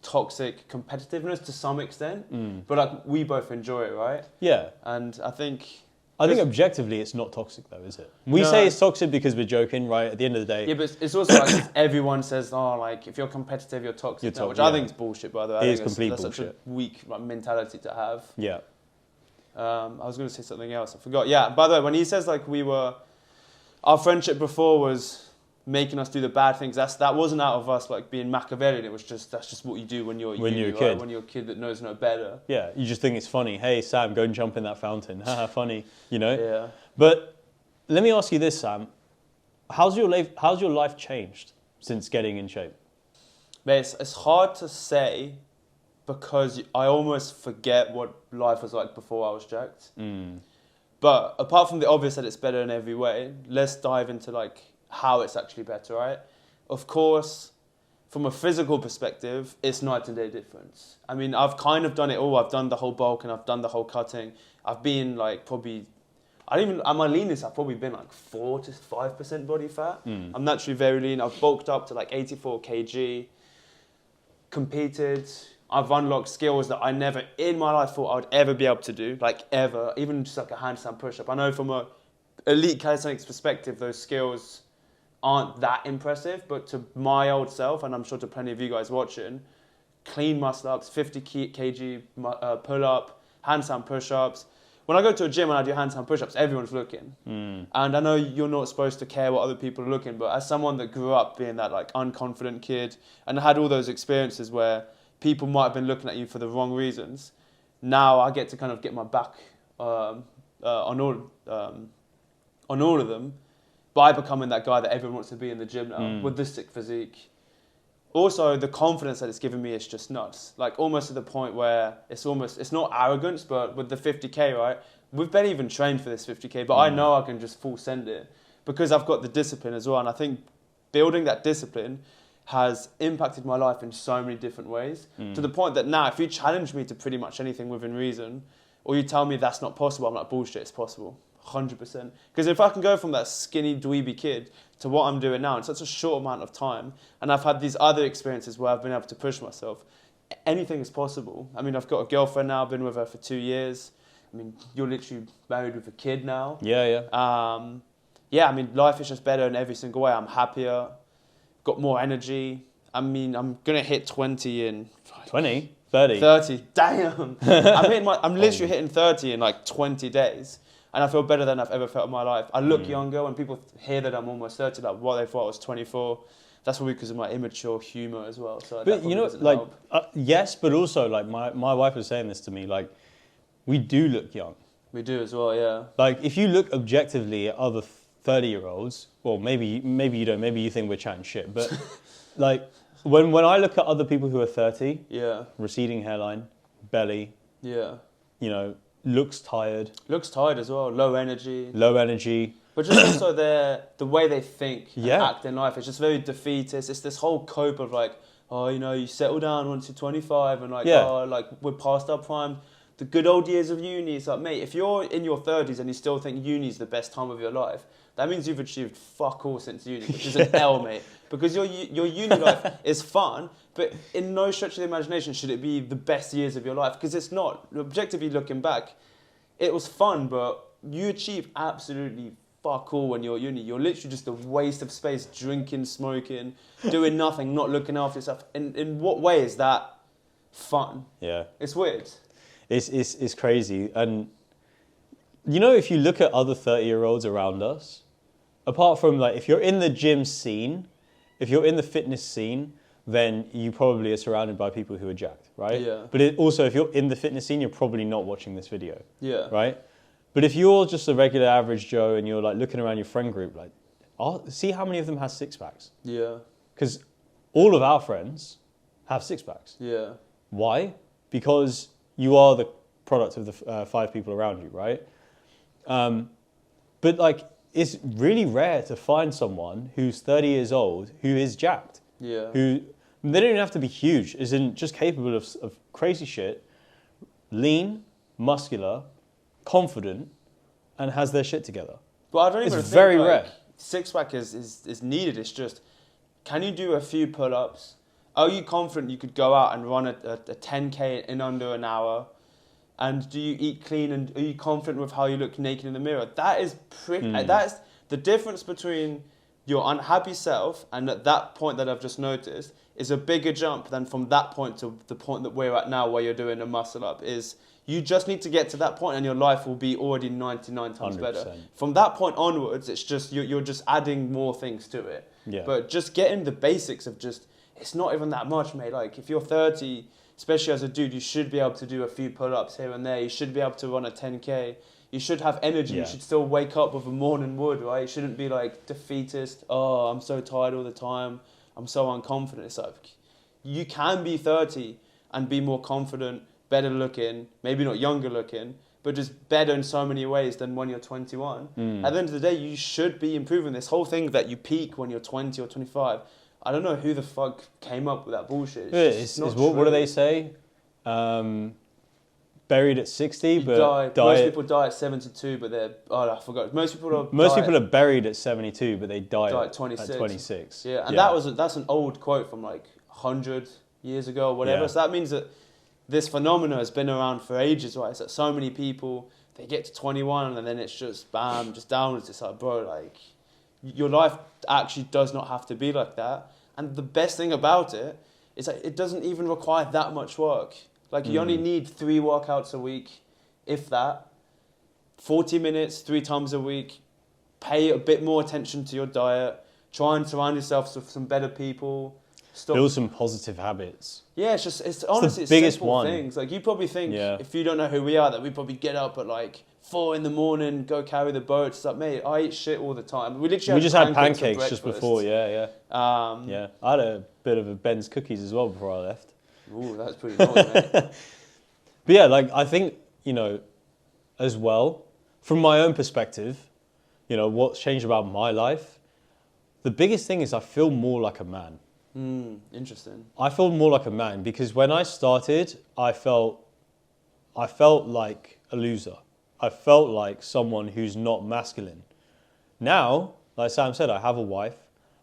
Speaker 1: toxic competitiveness to some extent, but like we both enjoy it, right?
Speaker 2: Yeah.
Speaker 1: And I think
Speaker 2: objectively it's not toxic though, is it? We
Speaker 1: No.
Speaker 2: say it's toxic because we're joking, right? At the end of the day,
Speaker 1: yeah, but it's also like everyone says, oh, like if you're competitive, you're toxic,
Speaker 2: You're
Speaker 1: which
Speaker 2: toxic,
Speaker 1: I
Speaker 2: yeah.
Speaker 1: think is bullshit. By the way,
Speaker 2: It
Speaker 1: I
Speaker 2: is
Speaker 1: think
Speaker 2: complete
Speaker 1: that's
Speaker 2: bullshit.
Speaker 1: such a weak like, mentality to have.
Speaker 2: yeah.
Speaker 1: I was going to say something else. I forgot. Yeah. By the way, when he says like our friendship before was making us do the bad things. That wasn't out of us like being Machiavellian. It was that's just what you do when you're a
Speaker 2: kid.
Speaker 1: Right? When you're a kid that knows no better.
Speaker 2: Yeah, you just think it's funny. Hey, Sam, go and jump in that fountain. Haha, funny, you know?
Speaker 1: Yeah.
Speaker 2: But let me ask you this, Sam. How's your life changed since getting in shape?
Speaker 1: Mate, it's hard to say because I almost forget what life was like before I was jacked. But apart from the obvious that it's better in every way, let's dive into like how it's actually better, right? Of course, from a physical perspective, it's night and day difference. I mean, I've kind of done it all. I've done the whole bulk and I've done the whole cutting. I've been like probably, at my leanest, I've probably been like 4 to 5% body fat. I'm naturally very lean. I've bulked up to like 84 kg, competed. I've unlocked skills that I never in my life thought I would ever be able to do, like ever, even just like a handstand push-up. I know from a elite calisthenics perspective, those skills aren't that impressive, but to my old self, and I'm sure to plenty of you guys watching, clean muscle-ups, 50 kg pull-up, handstand push-ups. When I go to a gym and I do handstand push-ups, everyone's looking. And I know you're not supposed to care what other people are looking, but as someone that grew up being that like unconfident kid and had all those experiences where people might have been looking at you for the wrong reasons, now I get to kind of get my back on all of them by becoming that guy that everyone wants to be in the gym now with this sick physique. Also, the confidence that it's given me is just nuts. Like almost to the point where it's not arrogance, but with the 50K, right? We've barely even trained for this 50K, but I know I can just full send it because I've got the discipline as well. And I think building that discipline has impacted my life in so many different ways to the point that now if you challenge me to pretty much anything within reason, or you tell me that's not possible, I'm like, bullshit, it's possible. 100%. Because if I can go from that skinny, dweeby kid to what I'm doing now in such a short amount of time, and I've had these other experiences where I've been able to push myself, anything is possible. I mean, I've got a girlfriend now, I've been with her for 2 years. I mean, you're literally married with a kid now.
Speaker 2: Yeah.
Speaker 1: I mean, life is just better in every single way. I'm happier, got more energy. I mean, I'm going to hit 20 in...
Speaker 2: 20? 30?
Speaker 1: 30, damn. I'm literally hitting 30 in like 20 days. And I feel better than I've ever felt in my life. I look younger. When people hear that I'm almost 30, like what they thought I was 24. That's probably because of my immature humour as well. So
Speaker 2: but you know, like, yes, but also like my wife was saying this to me, like, we do look young.
Speaker 1: We do as well, yeah.
Speaker 2: Like, if you look objectively at other 30-year-olds, well, maybe you don't, maybe you think we're chatting shit, but like, when I look at other people who are 30, receding hairline, belly, you know, looks tired.
Speaker 1: Looks tired as well, low energy.
Speaker 2: But
Speaker 1: just also the way they think and act in life, it's just very defeatist. It's this whole cope of like, oh, you know, you settle down once you're 25 and like, oh, like we're past our prime. The good old years of uni, it's like, mate, if you're in your 30s and you still think uni's the best time of your life, that means you've achieved fuck all since uni, which is an L, mate. Because your uni life is fun, but in no stretch of the imagination should it be the best years of your life, because it's not. Objectively looking back, it was fun, but you achieve absolutely fuck all when you're at uni. You're literally just a waste of space, drinking, smoking, doing nothing, not looking after yourself. In what way is that fun? Yeah. It's weird.
Speaker 2: It's crazy. And, you know, if you look at other 30-year-olds around us, apart from, like, if you're in the gym scene, if you're in the fitness scene, then you probably are surrounded by people who are jacked, right?
Speaker 1: Yeah.
Speaker 2: But also, if you're in the fitness scene, you're probably not watching this video.
Speaker 1: Yeah.
Speaker 2: Right? But if you're just a regular average Joe and you're, like, looking around your friend group, like, see how many of them has six-packs.
Speaker 1: Yeah.
Speaker 2: Because all of our friends have six-packs.
Speaker 1: Yeah.
Speaker 2: Why? Because you are the product of the 5 people around you, right? But, like, it's really rare to find someone who's 30 years old who is jacked.
Speaker 1: Yeah.
Speaker 2: Who, they don't even have to be huge, as in just capable of crazy shit, lean, muscular, confident, and has their shit together.
Speaker 1: But I don't even
Speaker 2: it's
Speaker 1: think
Speaker 2: very
Speaker 1: like,
Speaker 2: rare.
Speaker 1: Six-pack is needed. It's just, can you do a few pull-ups Are you confident you could go out and run a 10K in under an hour? And do you eat clean? And are you confident with how you look naked in the mirror? That is that is the difference between your unhappy self and at that point that I've just noticed is a bigger jump than from that point to the point that we're at now, where you're doing a muscle up. Is you just need to get to that point and your life will be already 99 times
Speaker 2: 100%.
Speaker 1: better. From that point onwards, it's just you're just adding more things to it.
Speaker 2: Yeah.
Speaker 1: But just getting the basics of just, it's not even that much, mate. Like if you're 30, especially as a dude, you should be able to do a few pull-ups here and there. You should be able to run a 10K. You should have energy.
Speaker 2: Yeah.
Speaker 1: You should still wake up with a morning wood, right? You shouldn't be like defeatist. Oh, I'm so tired all the time. I'm so unconfident. It's like, you can be 30 and be more confident, better looking, maybe not younger looking, but just better in so many ways than when you're 21. At the end of the day, you should be improving. This whole thing that you peak when you're 20 or 25, I don't know who the fuck came up with that bullshit.
Speaker 2: What do they say? Buried at 60, but
Speaker 1: most people die at 72, but they're, I forgot. Most people are
Speaker 2: buried at 72, but they die
Speaker 1: at
Speaker 2: at
Speaker 1: 26.
Speaker 2: 26.
Speaker 1: Yeah, and that's an old quote from like 100 years ago or whatever.
Speaker 2: Yeah.
Speaker 1: So that means that this phenomena has been around for ages, right? It's that so many people, they get to 21 and then it's just bam, just downwards. It's like, bro, like your life actually does not have to be like that. And the best thing about it is that it doesn't even require that much work. Like you only need 3 workouts a week, if that. 40 minutes, 3 times a week. Pay a bit more attention to your diet. Try and surround yourself with some better people.
Speaker 2: Build some positive habits.
Speaker 1: Yeah, it's honestly
Speaker 2: the biggest
Speaker 1: simple
Speaker 2: one.
Speaker 1: things. Like you probably think, if you don't know who we are, that we probably get up at like 4 a.m, go carry the boat. It's like, mate, I eat shit all the time. We just had pancakes
Speaker 2: just before, yeah. I had a bit of a Ben's cookies as well before I left.
Speaker 1: Ooh, that's pretty naughty, mate.
Speaker 2: But yeah, like I think, as well, from my own perspective, what's changed about my life, the biggest thing is I feel more like a man.
Speaker 1: Interesting.
Speaker 2: I feel more like a man because when I started, I felt like a loser. I felt like someone who's not masculine. Now, like Sam said, I have a wife,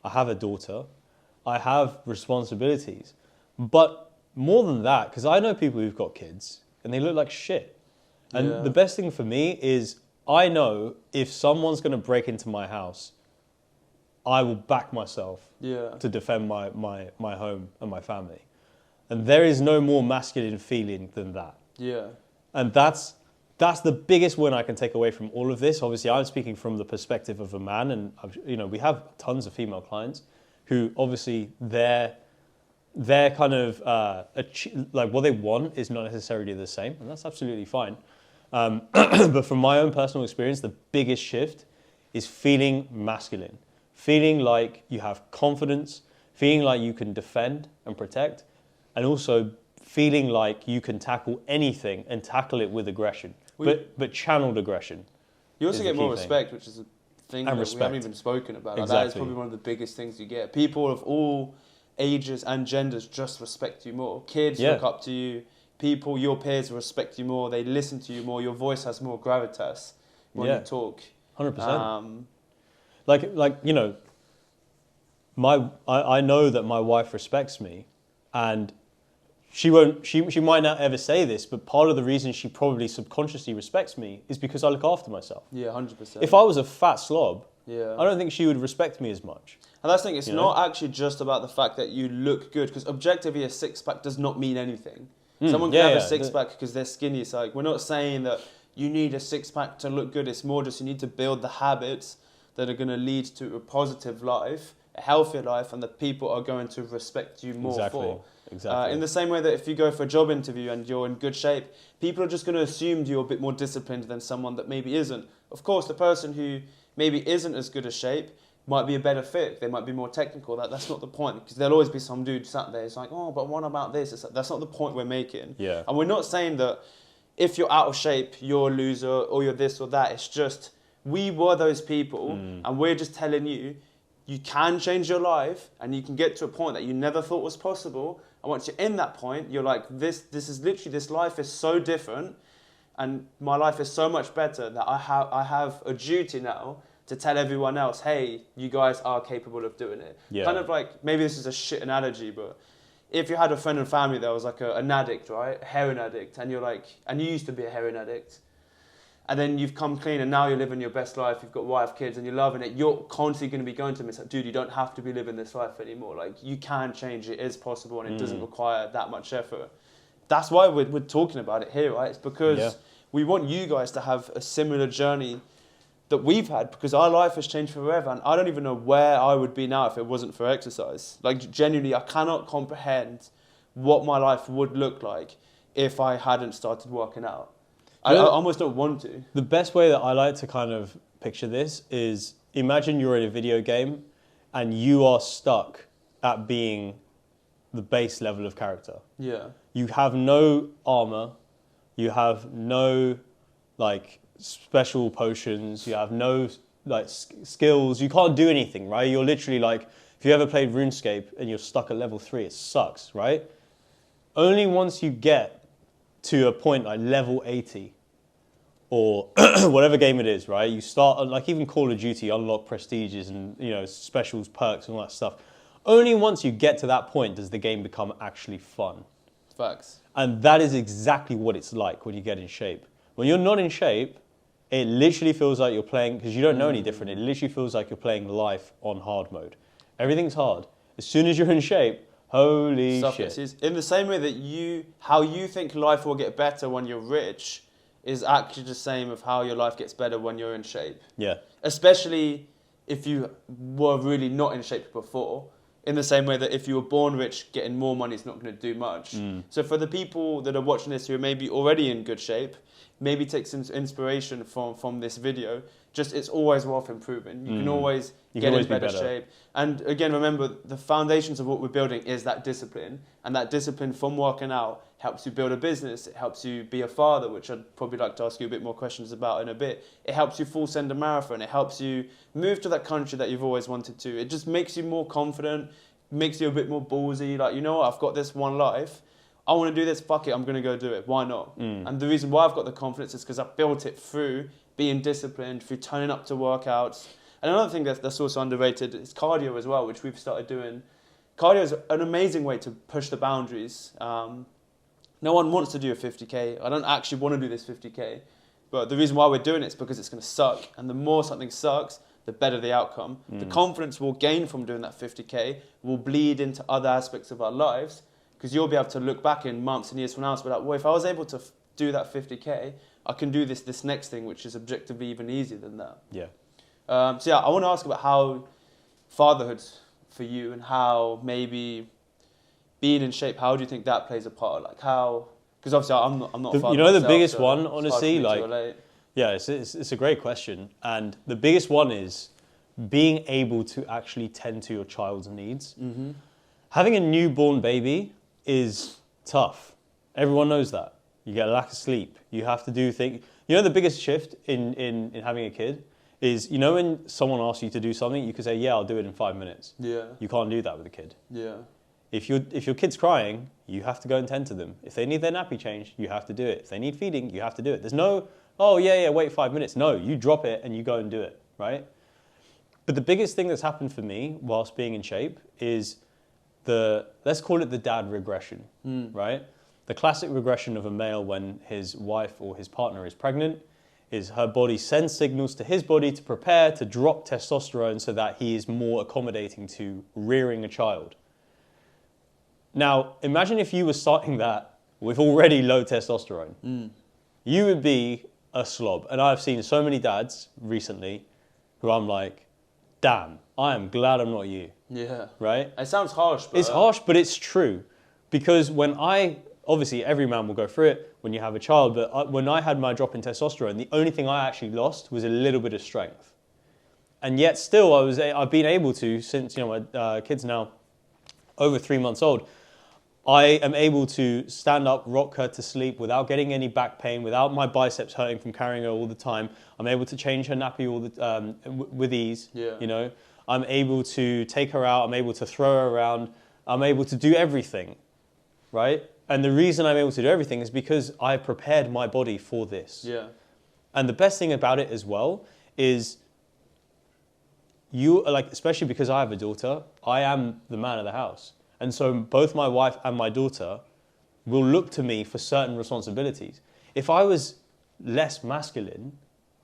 Speaker 2: I have a daughter, I have responsibilities. But more than that, because I know people who've got kids and they look like shit. And the best thing for me is I know if someone's going to break into my house, I will back myself to defend my home and my family. And there is no more masculine feeling than that.
Speaker 1: Yeah.
Speaker 2: And that's the biggest win I can take away from all of this. Obviously, I'm speaking from the perspective of a man, and we have tons of female clients who obviously their kind of like what they want is not necessarily the same, and that's absolutely fine. But from my own personal experience, the biggest shift is feeling masculine, feeling like you have confidence, feeling like you can defend and protect, and also feeling like you can tackle anything and tackle it with aggression, but channeled aggression.
Speaker 1: You also get more respect, which is a thing that we haven't even spoken about.
Speaker 2: Exactly.
Speaker 1: That is probably one of the biggest things you get. People of all ages and genders just respect you more. Kids look up to you. People, your peers respect you more. They listen to you more. Your voice has more gravitas when you talk.
Speaker 2: 100%. I know that my wife respects me, and she might not ever say this, but part of the reason she probably subconsciously respects me is because I look after myself.
Speaker 1: Yeah, 100%.
Speaker 2: If I was a fat slob,
Speaker 1: I
Speaker 2: don't think she would respect me as much.
Speaker 1: And that's the thing, it's not actually just about the fact that you look good, because objectively a six-pack does not mean anything. Someone can have a six-pack because they're skinny. It's like, we're not saying that you need a six-pack to look good. It's more just you need to build the habits that are going to lead to a positive life, a healthier life, and that people are going to respect you more for. Exactly. In the same way that if you go for a job interview and you're in good shape, people are just going to assume you're a bit more disciplined than someone that maybe isn't. Of course, the person who maybe isn't as good a shape might be a better fit. They might be more technical. That's not the point, because there'll always be some dude sat there. It's like, oh, but what about this? That's not the point we're making.
Speaker 2: Yeah.
Speaker 1: And we're not saying that if you're out of shape, you're a loser or you're this or that. It's just we were those people, and we're just telling you, you can change your life and you can get to a point that you never thought was possible. And once you're in that point, you're like, this life is so different, and my life is so much better that I have a duty now to tell everyone else, hey, you guys are capable of doing it.
Speaker 2: Yeah.
Speaker 1: Kind of like, maybe this is a shit analogy, but if you had a friend and family that was like an addict, right? A heroin addict, and you used to be a heroin addict, and then you've come clean and now you're living your best life, you've got wife, kids, and you're loving it, you're constantly going to be going to them. It's like, dude, you don't have to be living this life anymore. Like, you can change, it is possible, and it doesn't require that much effort. That's why we're talking about it here, right? It's because we want you guys to have a similar journey that we've had, because our life has changed forever, and I don't even know where I would be now if it wasn't for exercise. Like, genuinely, I cannot comprehend what my life would look like if I hadn't started working out. I almost don't want to.
Speaker 2: The best way that I like to kind of picture this is, imagine you're in a video game and you are stuck at being the base level of character.
Speaker 1: Yeah.
Speaker 2: You have no armor, you have no like special potions, you have no like skills, you can't do anything, right? You're literally like, if you ever played RuneScape and you're stuck at level 3, it sucks, right? Only once you get to a point like level 80 or whatever game it is, right? You start, like even Call of Duty, unlock prestiges and, you know, specials, perks and all that stuff. Only once you get to that point does the game become actually fun.
Speaker 1: Facts.
Speaker 2: And that is exactly what it's like when you get in shape. When you're not in shape, it literally feels like you're playing, because you don't know any different, it literally feels like you're playing life on hard mode. Everything's hard. As soon as you're in shape, holy shit.
Speaker 1: In the same way that how you think life will get better when you're rich is actually the same of how your life gets better when you're in shape.
Speaker 2: Yeah.
Speaker 1: Especially if you were really not in shape before. In the same way that if you were born rich, getting more money is not going to do much. So for the people that are watching this who are maybe already in good shape, maybe take some inspiration from this video. Just, it's always worth improving. You can always get in better shape. And again, remember, the foundations of what we're building is that discipline. And that discipline from working out helps you build a business. It helps you be a father, which I'd probably like to ask you a bit more questions about in a bit. It helps you full send a marathon. It helps you move to that country that you've always wanted to. It just makes you more confident, makes you a bit more ballsy. Like, you know what, I've got this one life. I want to do this, fuck it, I'm going to go do it. Why not? And the reason why I've got the confidence is because I've built it through being disciplined, through turning up to workouts. And another thing that's also underrated is cardio as well, which we've started doing. Cardio is an amazing way to push the boundaries. No one wants to do a 50K. I don't actually want to do this 50K. But the reason why we're doing it is because it's going to suck. And the more something sucks, the better the outcome. The confidence we'll gain from doing that 50K will bleed into other aspects of our lives, because you'll be able to look back in months and years from now and be like, well, if I was able to do that 50K, I can do this next thing, which is objectively even easier than that.
Speaker 2: Yeah.
Speaker 1: So yeah, I want to ask about how fatherhood's for you, and how maybe being in shape, how do you think that plays a part? Like how, because obviously I'm not a father.
Speaker 2: You know, the
Speaker 1: myself,
Speaker 2: biggest
Speaker 1: so
Speaker 2: one, honestly,
Speaker 1: like,
Speaker 2: yeah, it's a great question. And the biggest one is being able to actually tend to your child's needs. Having a newborn baby is tough. Everyone knows that. You get a lack of sleep. You have to do things. You know, the biggest shift in having a kid is, you know, when someone asks you to do something, you can say, yeah, I'll do it in 5 minutes.
Speaker 1: Yeah.
Speaker 2: You can't do that with a kid.
Speaker 1: Yeah.
Speaker 2: If your kid's crying, you have to go and tend to them. If they need their nappy changed, you have to do it. If they need feeding, you have to do it. There's no, oh, yeah, wait 5 minutes. No, you drop it and you go and do it, right? But the biggest thing that's happened for me whilst being in shape is let's call it the dad regression, right? The classic regression of a male when his wife or his partner is pregnant is her body sends signals to his body to prepare to drop testosterone so that he is more accommodating to rearing a child. Now, imagine if you were starting that with already low testosterone. You would be a slob. And I've seen so many dads recently who I'm like, damn, I am glad I'm not you.
Speaker 1: Yeah.
Speaker 2: Right?
Speaker 1: It sounds harsh, but...
Speaker 2: It's harsh, but it's true. Because obviously every man will go through it when you have a child, but when I had my drop in testosterone, the only thing I actually lost was a little bit of strength. And yet still I've been able to, since, you know, my kid's now over 3 months old, I am able to stand up, rock her to sleep without getting any back pain, without my biceps hurting from carrying her all the time. I'm able to change her nappy with ease.
Speaker 1: Yeah.
Speaker 2: You know, I'm able to take her out. I'm able to throw her around. I'm able to do everything, right? And the reason I'm able to do everything is because I prepared my body for this.
Speaker 1: Yeah.
Speaker 2: And the best thing about it as well is especially because I have a daughter, I am the man of the house. And so both my wife and my daughter will look to me for certain responsibilities. If I was less masculine,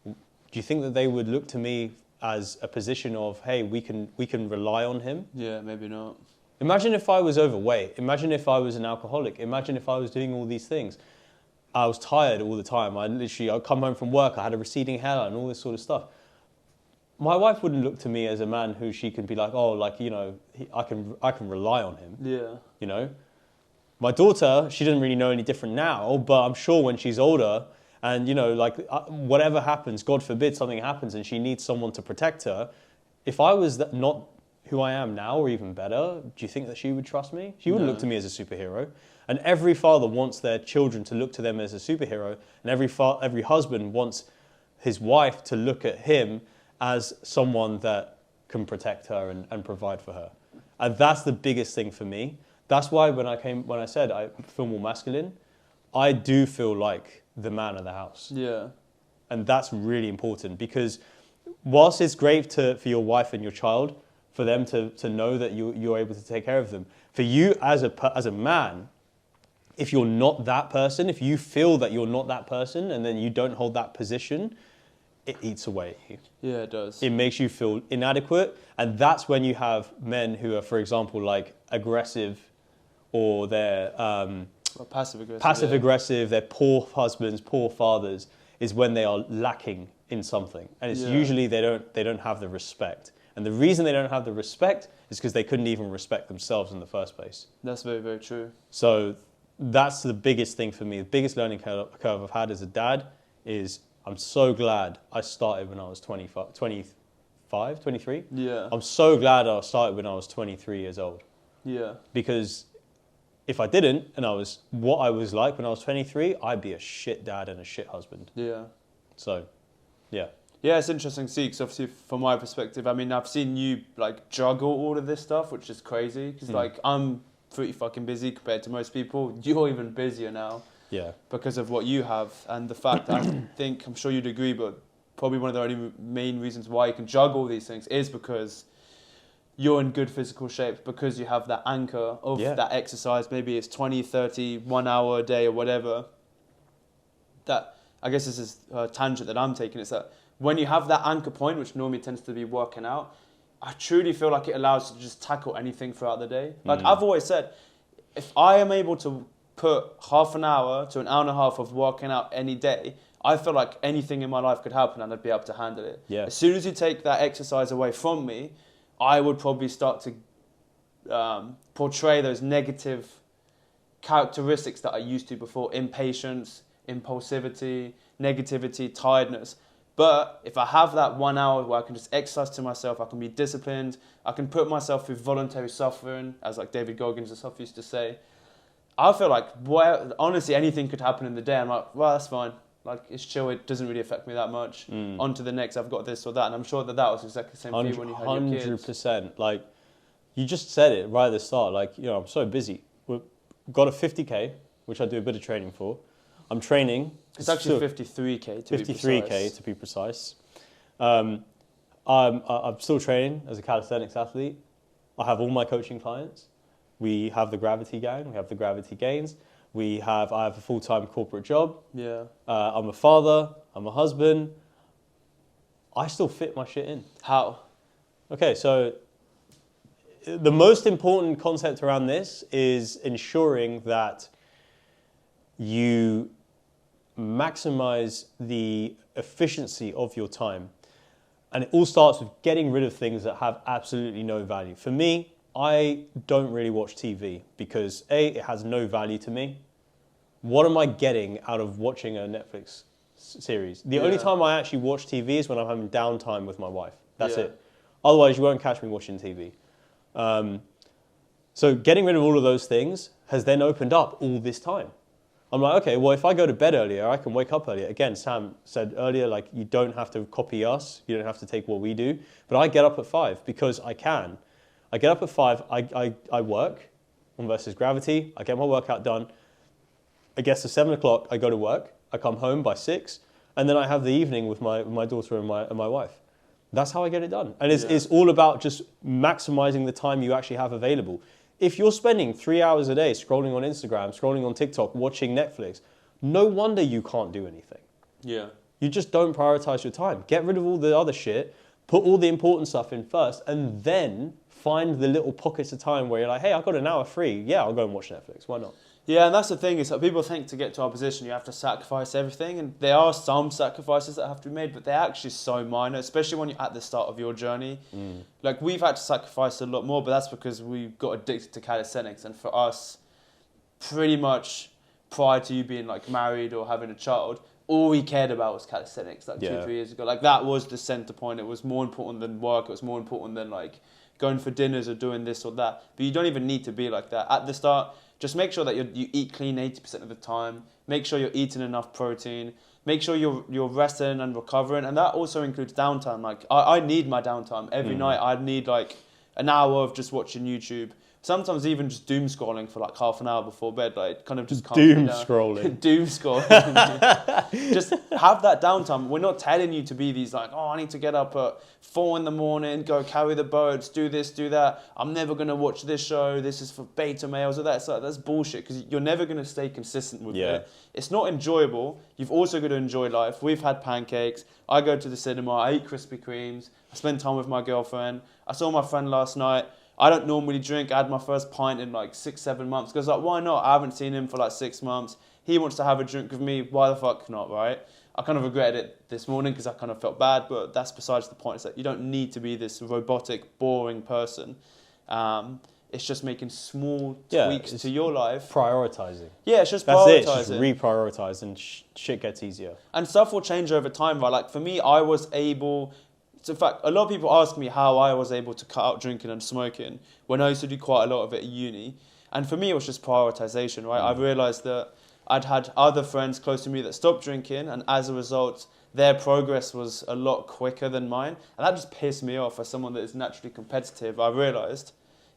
Speaker 2: do you think that they would look to me as a position of, hey, we can rely on him?
Speaker 1: Yeah, maybe not.
Speaker 2: Imagine if I was overweight. Imagine if I was an alcoholic. Imagine if I was doing all these things. I was tired all the time. I'd come home from work, I had a receding hairline, all this sort of stuff. My wife wouldn't look to me as a man who she can be like, oh, like, you know, I can rely on him.
Speaker 1: Yeah.
Speaker 2: You know? My daughter, she doesn't really know any different now, but I'm sure when she's older and, you know, like whatever happens, God forbid something happens and she needs someone to protect her, if I was not who I am now or even better, do you think that she would trust me? She wouldn't look to me as a superhero. And every father wants their children to look to them as a superhero, and every husband wants his wife to look at him as someone that can protect her and provide for her. And that's the biggest thing for me. That's why when I said I feel more masculine, I do feel like the man of the house.
Speaker 1: Yeah.
Speaker 2: And that's really important, because whilst it's great for your wife and your child, for them to know that you're able to take care of them, for you as a man, if you're not that person, if you feel that you're not that person and then you don't hold that position, it eats away at you.
Speaker 1: Yeah, it does.
Speaker 2: It makes you feel inadequate. And that's when you have men who are, for example, like aggressive, or they're
Speaker 1: passive-aggressive.
Speaker 2: Passive-aggressive, they're poor husbands, poor fathers, is when they are lacking in something. And it's usually they don't have the respect. And the reason they don't have the respect is because they couldn't even respect themselves in the first place.
Speaker 1: That's very, very true.
Speaker 2: So that's the biggest thing for me. The biggest learning curve I've had as a dad is I'm so glad I started when I was 25, 23.
Speaker 1: Yeah.
Speaker 2: I'm so glad I started when I was 23 years old.
Speaker 1: Yeah.
Speaker 2: Because if I didn't, and I was what I was like when I was 23, I'd be a shit dad and a shit husband.
Speaker 1: Yeah.
Speaker 2: So, yeah.
Speaker 1: Yeah, it's interesting to see, because obviously from my perspective, I mean, I've seen you like juggle all of this stuff, which is crazy, because like I'm pretty fucking busy compared to most people. You're even busier now.
Speaker 2: Yeah.
Speaker 1: Because of what you have, and the fact that I'm sure you'd agree, but probably one of the only main reasons why you can juggle these things is because you're in good physical shape, because you have that anchor of that exercise. Maybe it's 20, 30, 1 hour a day or whatever. That, I guess this is a tangent that I'm taking. It's that when you have that anchor point, which normally tends to be working out, I truly feel like it allows you to just tackle anything throughout the day. Like I've always said, if I am able to put half an hour to an hour and a half of working out any day, I feel like anything in my life could happen and I'd be able to handle it.
Speaker 2: Yeah.
Speaker 1: As soon as you take that exercise away from me, I would probably start to portray those negative characteristics that I used to before: impatience, impulsivity, negativity, tiredness. But if I have that 1 hour where I can just exercise to myself, I can be disciplined, I can put myself through voluntary suffering, as like David Goggins and stuff used to say, I feel like, honestly, anything could happen in the day. I'm like, well, that's fine. Like, it's chill. It doesn't really affect me that much. On to the next. I've got this or that. And I'm sure that was exactly the same for you when you had your kids.
Speaker 2: 100%. Like, you just said it right at the start. Like, you know, I'm so busy. We've got a 50K, which I do a bit of training for. I'm training.
Speaker 1: It's actually 53K to be precise.
Speaker 2: 53K to be precise. I'm still training as a calisthenics athlete. I have all my coaching clients. We have the Gravity Gang. We have the Gravity Gains. I have a full-time corporate job.
Speaker 1: Yeah.
Speaker 2: I'm a father. I'm a husband. I still fit my shit in.
Speaker 1: How?
Speaker 2: Okay, so the most important concept around this is ensuring that you maximize the efficiency of your time. And it all starts with getting rid of things that have absolutely no value. For me, I don't really watch TV because A, it has no value to me. What am I getting out of watching a Netflix series? The only time I actually watch TV is when I'm having downtime with my wife. That's it. Otherwise, you won't catch me watching TV. So getting rid of all of those things has then opened up all this time. I'm like, okay, well, if I go to bed earlier, I can wake up earlier. Again, Sam said earlier, like, you don't have to copy us. You don't have to take what we do. But I get up at 5 because I can. I get up at 5, I work on Versus Gravity. I get my workout done. I guess at 7 o'clock, I go to work. I come home by 6. And then I have the evening with my daughter and my wife. That's how I get it done. And it's all about just maximizing the time you actually have available. if you're spending 3 hours a day scrolling on Instagram, scrolling on TikTok, watching Netflix, no wonder you can't do anything.
Speaker 1: Yeah.
Speaker 2: You just don't prioritize your time. Get rid of all the other shit, put all the important stuff in first, and then find the little pockets of time where you're like, hey, I've got an hour free. Yeah, I'll go and watch Netflix. Why not?
Speaker 1: Yeah, and that's the thing, is that people think to get to our position you have to sacrifice everything, and there are some sacrifices that have to be made, but they're actually so minor, especially when you're at the start of your journey. Like, we've had to sacrifice a lot more, but that's because we got addicted to calisthenics, and for us, pretty much prior to you being like married or having a child, all we cared about was calisthenics, like 2-3 years ago. Like, that was the center point. It was more important than work. It was more important than like going for dinners or doing this or that. But you don't even need to be like that. At the start, just make sure that you eat clean 80% of the time. Make sure you're eating enough protein. Make sure you're resting and recovering. And that also includes downtime. Like, I need my downtime. Every night I need like an hour of just watching YouTube. Sometimes even just doom scrolling for like half an hour before bed, like kind of just
Speaker 2: doom scrolling.
Speaker 1: Doom scrolling. Just have that downtime. We're not telling you to be these like, oh, I need to get up at 4 a.m, go carry the boats, do this, do that. I'm never gonna watch this show. This is for beta males or that. So that's bullshit, because you're never gonna stay consistent with it. It's not enjoyable. You've also got to enjoy life. We've had pancakes. I go to the cinema. I eat Krispy Kremes. I spend time with my girlfriend. I saw my friend last night. I don't normally drink. I had my first pint in like 6-7 months. Because like, why not? I haven't seen him for like 6 months. He wants to have a drink with me. Why the fuck not, right? I kind of regretted it this morning because I kind of felt bad. But that's besides the point. It's that you don't need to be this robotic, boring person. It's just making small tweaks to your life.
Speaker 2: Prioritizing.
Speaker 1: Yeah, it's just
Speaker 2: That's
Speaker 1: prioritizing.
Speaker 2: it. It's just reprioritize and shit gets easier.
Speaker 1: And stuff will change over time, right? Like for me, I was able... So in fact, a lot of people ask me how I was able to cut out drinking and smoking when I used to do quite a lot of it at uni. And for me, it was just prioritization, right? I realized that I'd had other friends close to me that stopped drinking, and as a result, their progress was a lot quicker than mine. And that just pissed me off as someone that is naturally competitive. I realized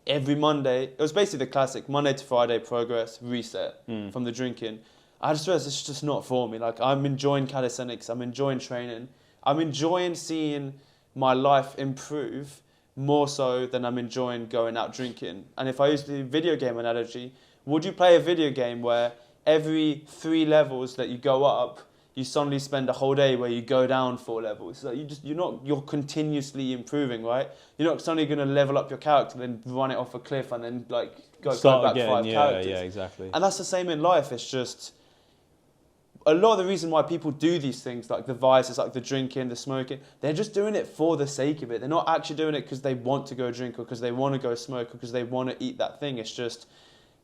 Speaker 1: every Monday, it was basically the classic Monday to Friday progress, reset from the drinking. I just realized it's just not for me. Like, I'm enjoying calisthenics, I'm enjoying training, I'm enjoying seeing my life improve more so than I'm enjoying going out drinking. And if I use the video game analogy, would you play a video game where every 3 levels that you go up, you suddenly spend a whole day where you go down 4 levels? So you're continuously improving, right? You're not suddenly going to level up your character, then run it off a cliff and then like go back
Speaker 2: again.
Speaker 1: 5 characters.
Speaker 2: Yeah, exactly.
Speaker 1: And that's the same in life. It's just a lot of the reason why people do these things, like the vices, like the drinking, the smoking, they're just doing it for the sake of it. They're not actually doing it because they want to go drink or because they want to go smoke or because they want to eat that thing. It's just,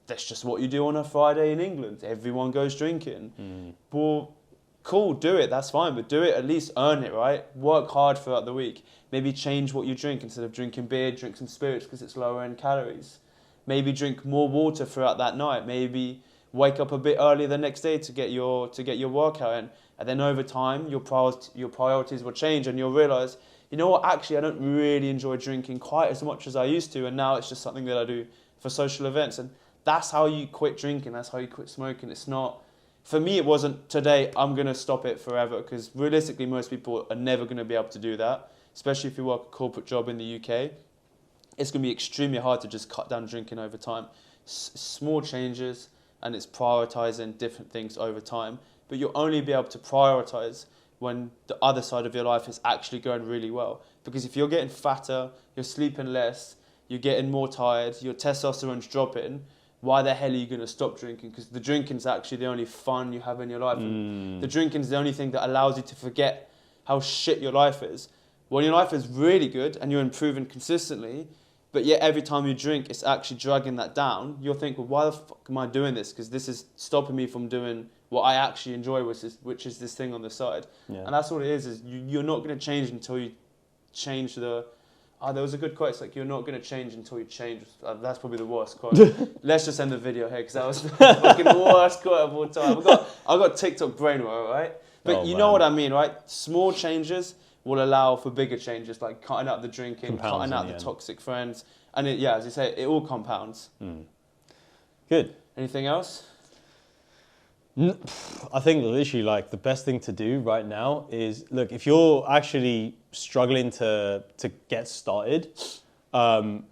Speaker 1: that's just what you do on a Friday in England. Everyone goes drinking. Well, cool, do it, that's fine, but do it, at least earn it, right? Work hard throughout the week. Maybe change what you drink. Instead of drinking beer, drink some spirits because it's lower in calories. Maybe drink more water throughout that night. Maybe wake up a bit earlier the next day to get your workout in, and then over time your priorities will change, and you'll realize, you know what, actually I don't really enjoy drinking quite as much as I used to, and now it's just something that I do for social events. And that's how you quit drinking, that's how you quit smoking. It's not, for me it wasn't today I'm going to stop it forever, because realistically most people are never going to be able to do that, especially if you work a corporate job in the UK. It's going to be extremely hard to just cut down drinking over time. Small changes, and it's prioritizing different things over time. But you'll only be able to prioritize when the other side of your life is actually going really well. Because if you're getting fatter, you're sleeping less, you're getting more tired, your testosterone's dropping, why the hell are you going to stop drinking? Because the drinking's actually the only fun you have in your life. And the drinking's the only thing that allows you to forget how shit your life is. When your life is really good and you're improving consistently, but yet every time you drink, it's actually dragging that down, you'll think, well, why the fuck am I doing this? Because this is stopping me from doing what I actually enjoy, which is this thing on the side. Yeah. And that's what it is you're not going to change until you change the... there was a good quote, it's like, you're not going to change until you change. That's probably the worst quote. Let's just end the video here, because that was the fucking worst quote of all time. I've got TikTok brain, right? But you know what I mean, right? Small changes will allow for bigger changes, like cutting out the drinking, cutting out the toxic friends. And as you say, it all compounds.
Speaker 2: Good.
Speaker 1: Anything else?
Speaker 2: I think literally like the best thing to do right now is, look, if you're actually struggling to get started,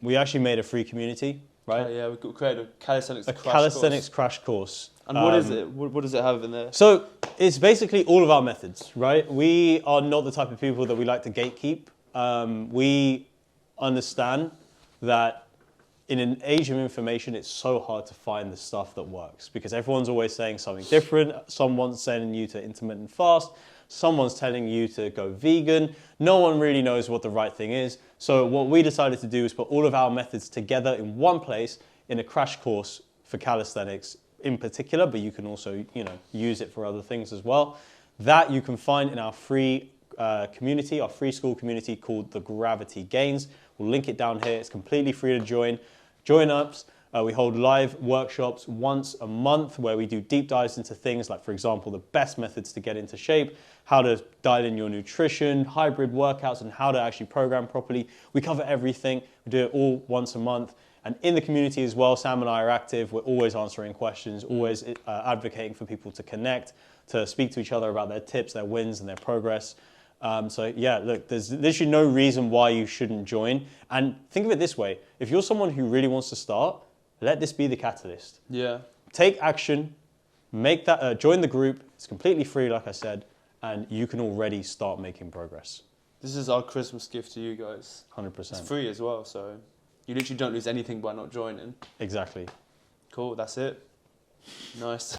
Speaker 2: we actually made a free community. right?
Speaker 1: Yeah, we created a calisthenics
Speaker 2: Crash course.
Speaker 1: And what is it? What does it have in there?
Speaker 2: So it's basically all of our methods, right? We are not the type of people that we like to gatekeep. We understand that in an age of information, it's so hard to find the stuff that works because everyone's always saying something different. Someone's sending you to intermittent fast. Someone's telling you to go vegan. No one really knows what the right thing is. So what we decided to do is put all of our methods together in one place in a crash course for calisthenics in particular, but you can also, use it for other things as well. That you can find in our free community, our free school community called the Gravity Gains. We'll link it down here. It's completely free to join. Join ups. We hold live workshops once a month where we do deep dives into things like, for example, the best methods to get into shape, how to dial in your nutrition, hybrid workouts, and how to actually program properly. We cover everything. We do it all once a month. And in the community as well, Sam and I are active. We're always answering questions, always advocating for people to connect, to speak to each other about their tips, their wins, and their progress. So yeah, look, there's literally no reason why you shouldn't join. And think of it this way. If you're someone who really wants to start, let this be the catalyst.
Speaker 1: Yeah.
Speaker 2: Take action, make that, join the group. It's completely free, like I said, and you can already start making progress.
Speaker 1: This is our Christmas gift to you guys.
Speaker 2: 100%.
Speaker 1: It's free as well, so you literally don't lose anything by not joining.
Speaker 2: Exactly.
Speaker 1: Cool, that's it. Nice.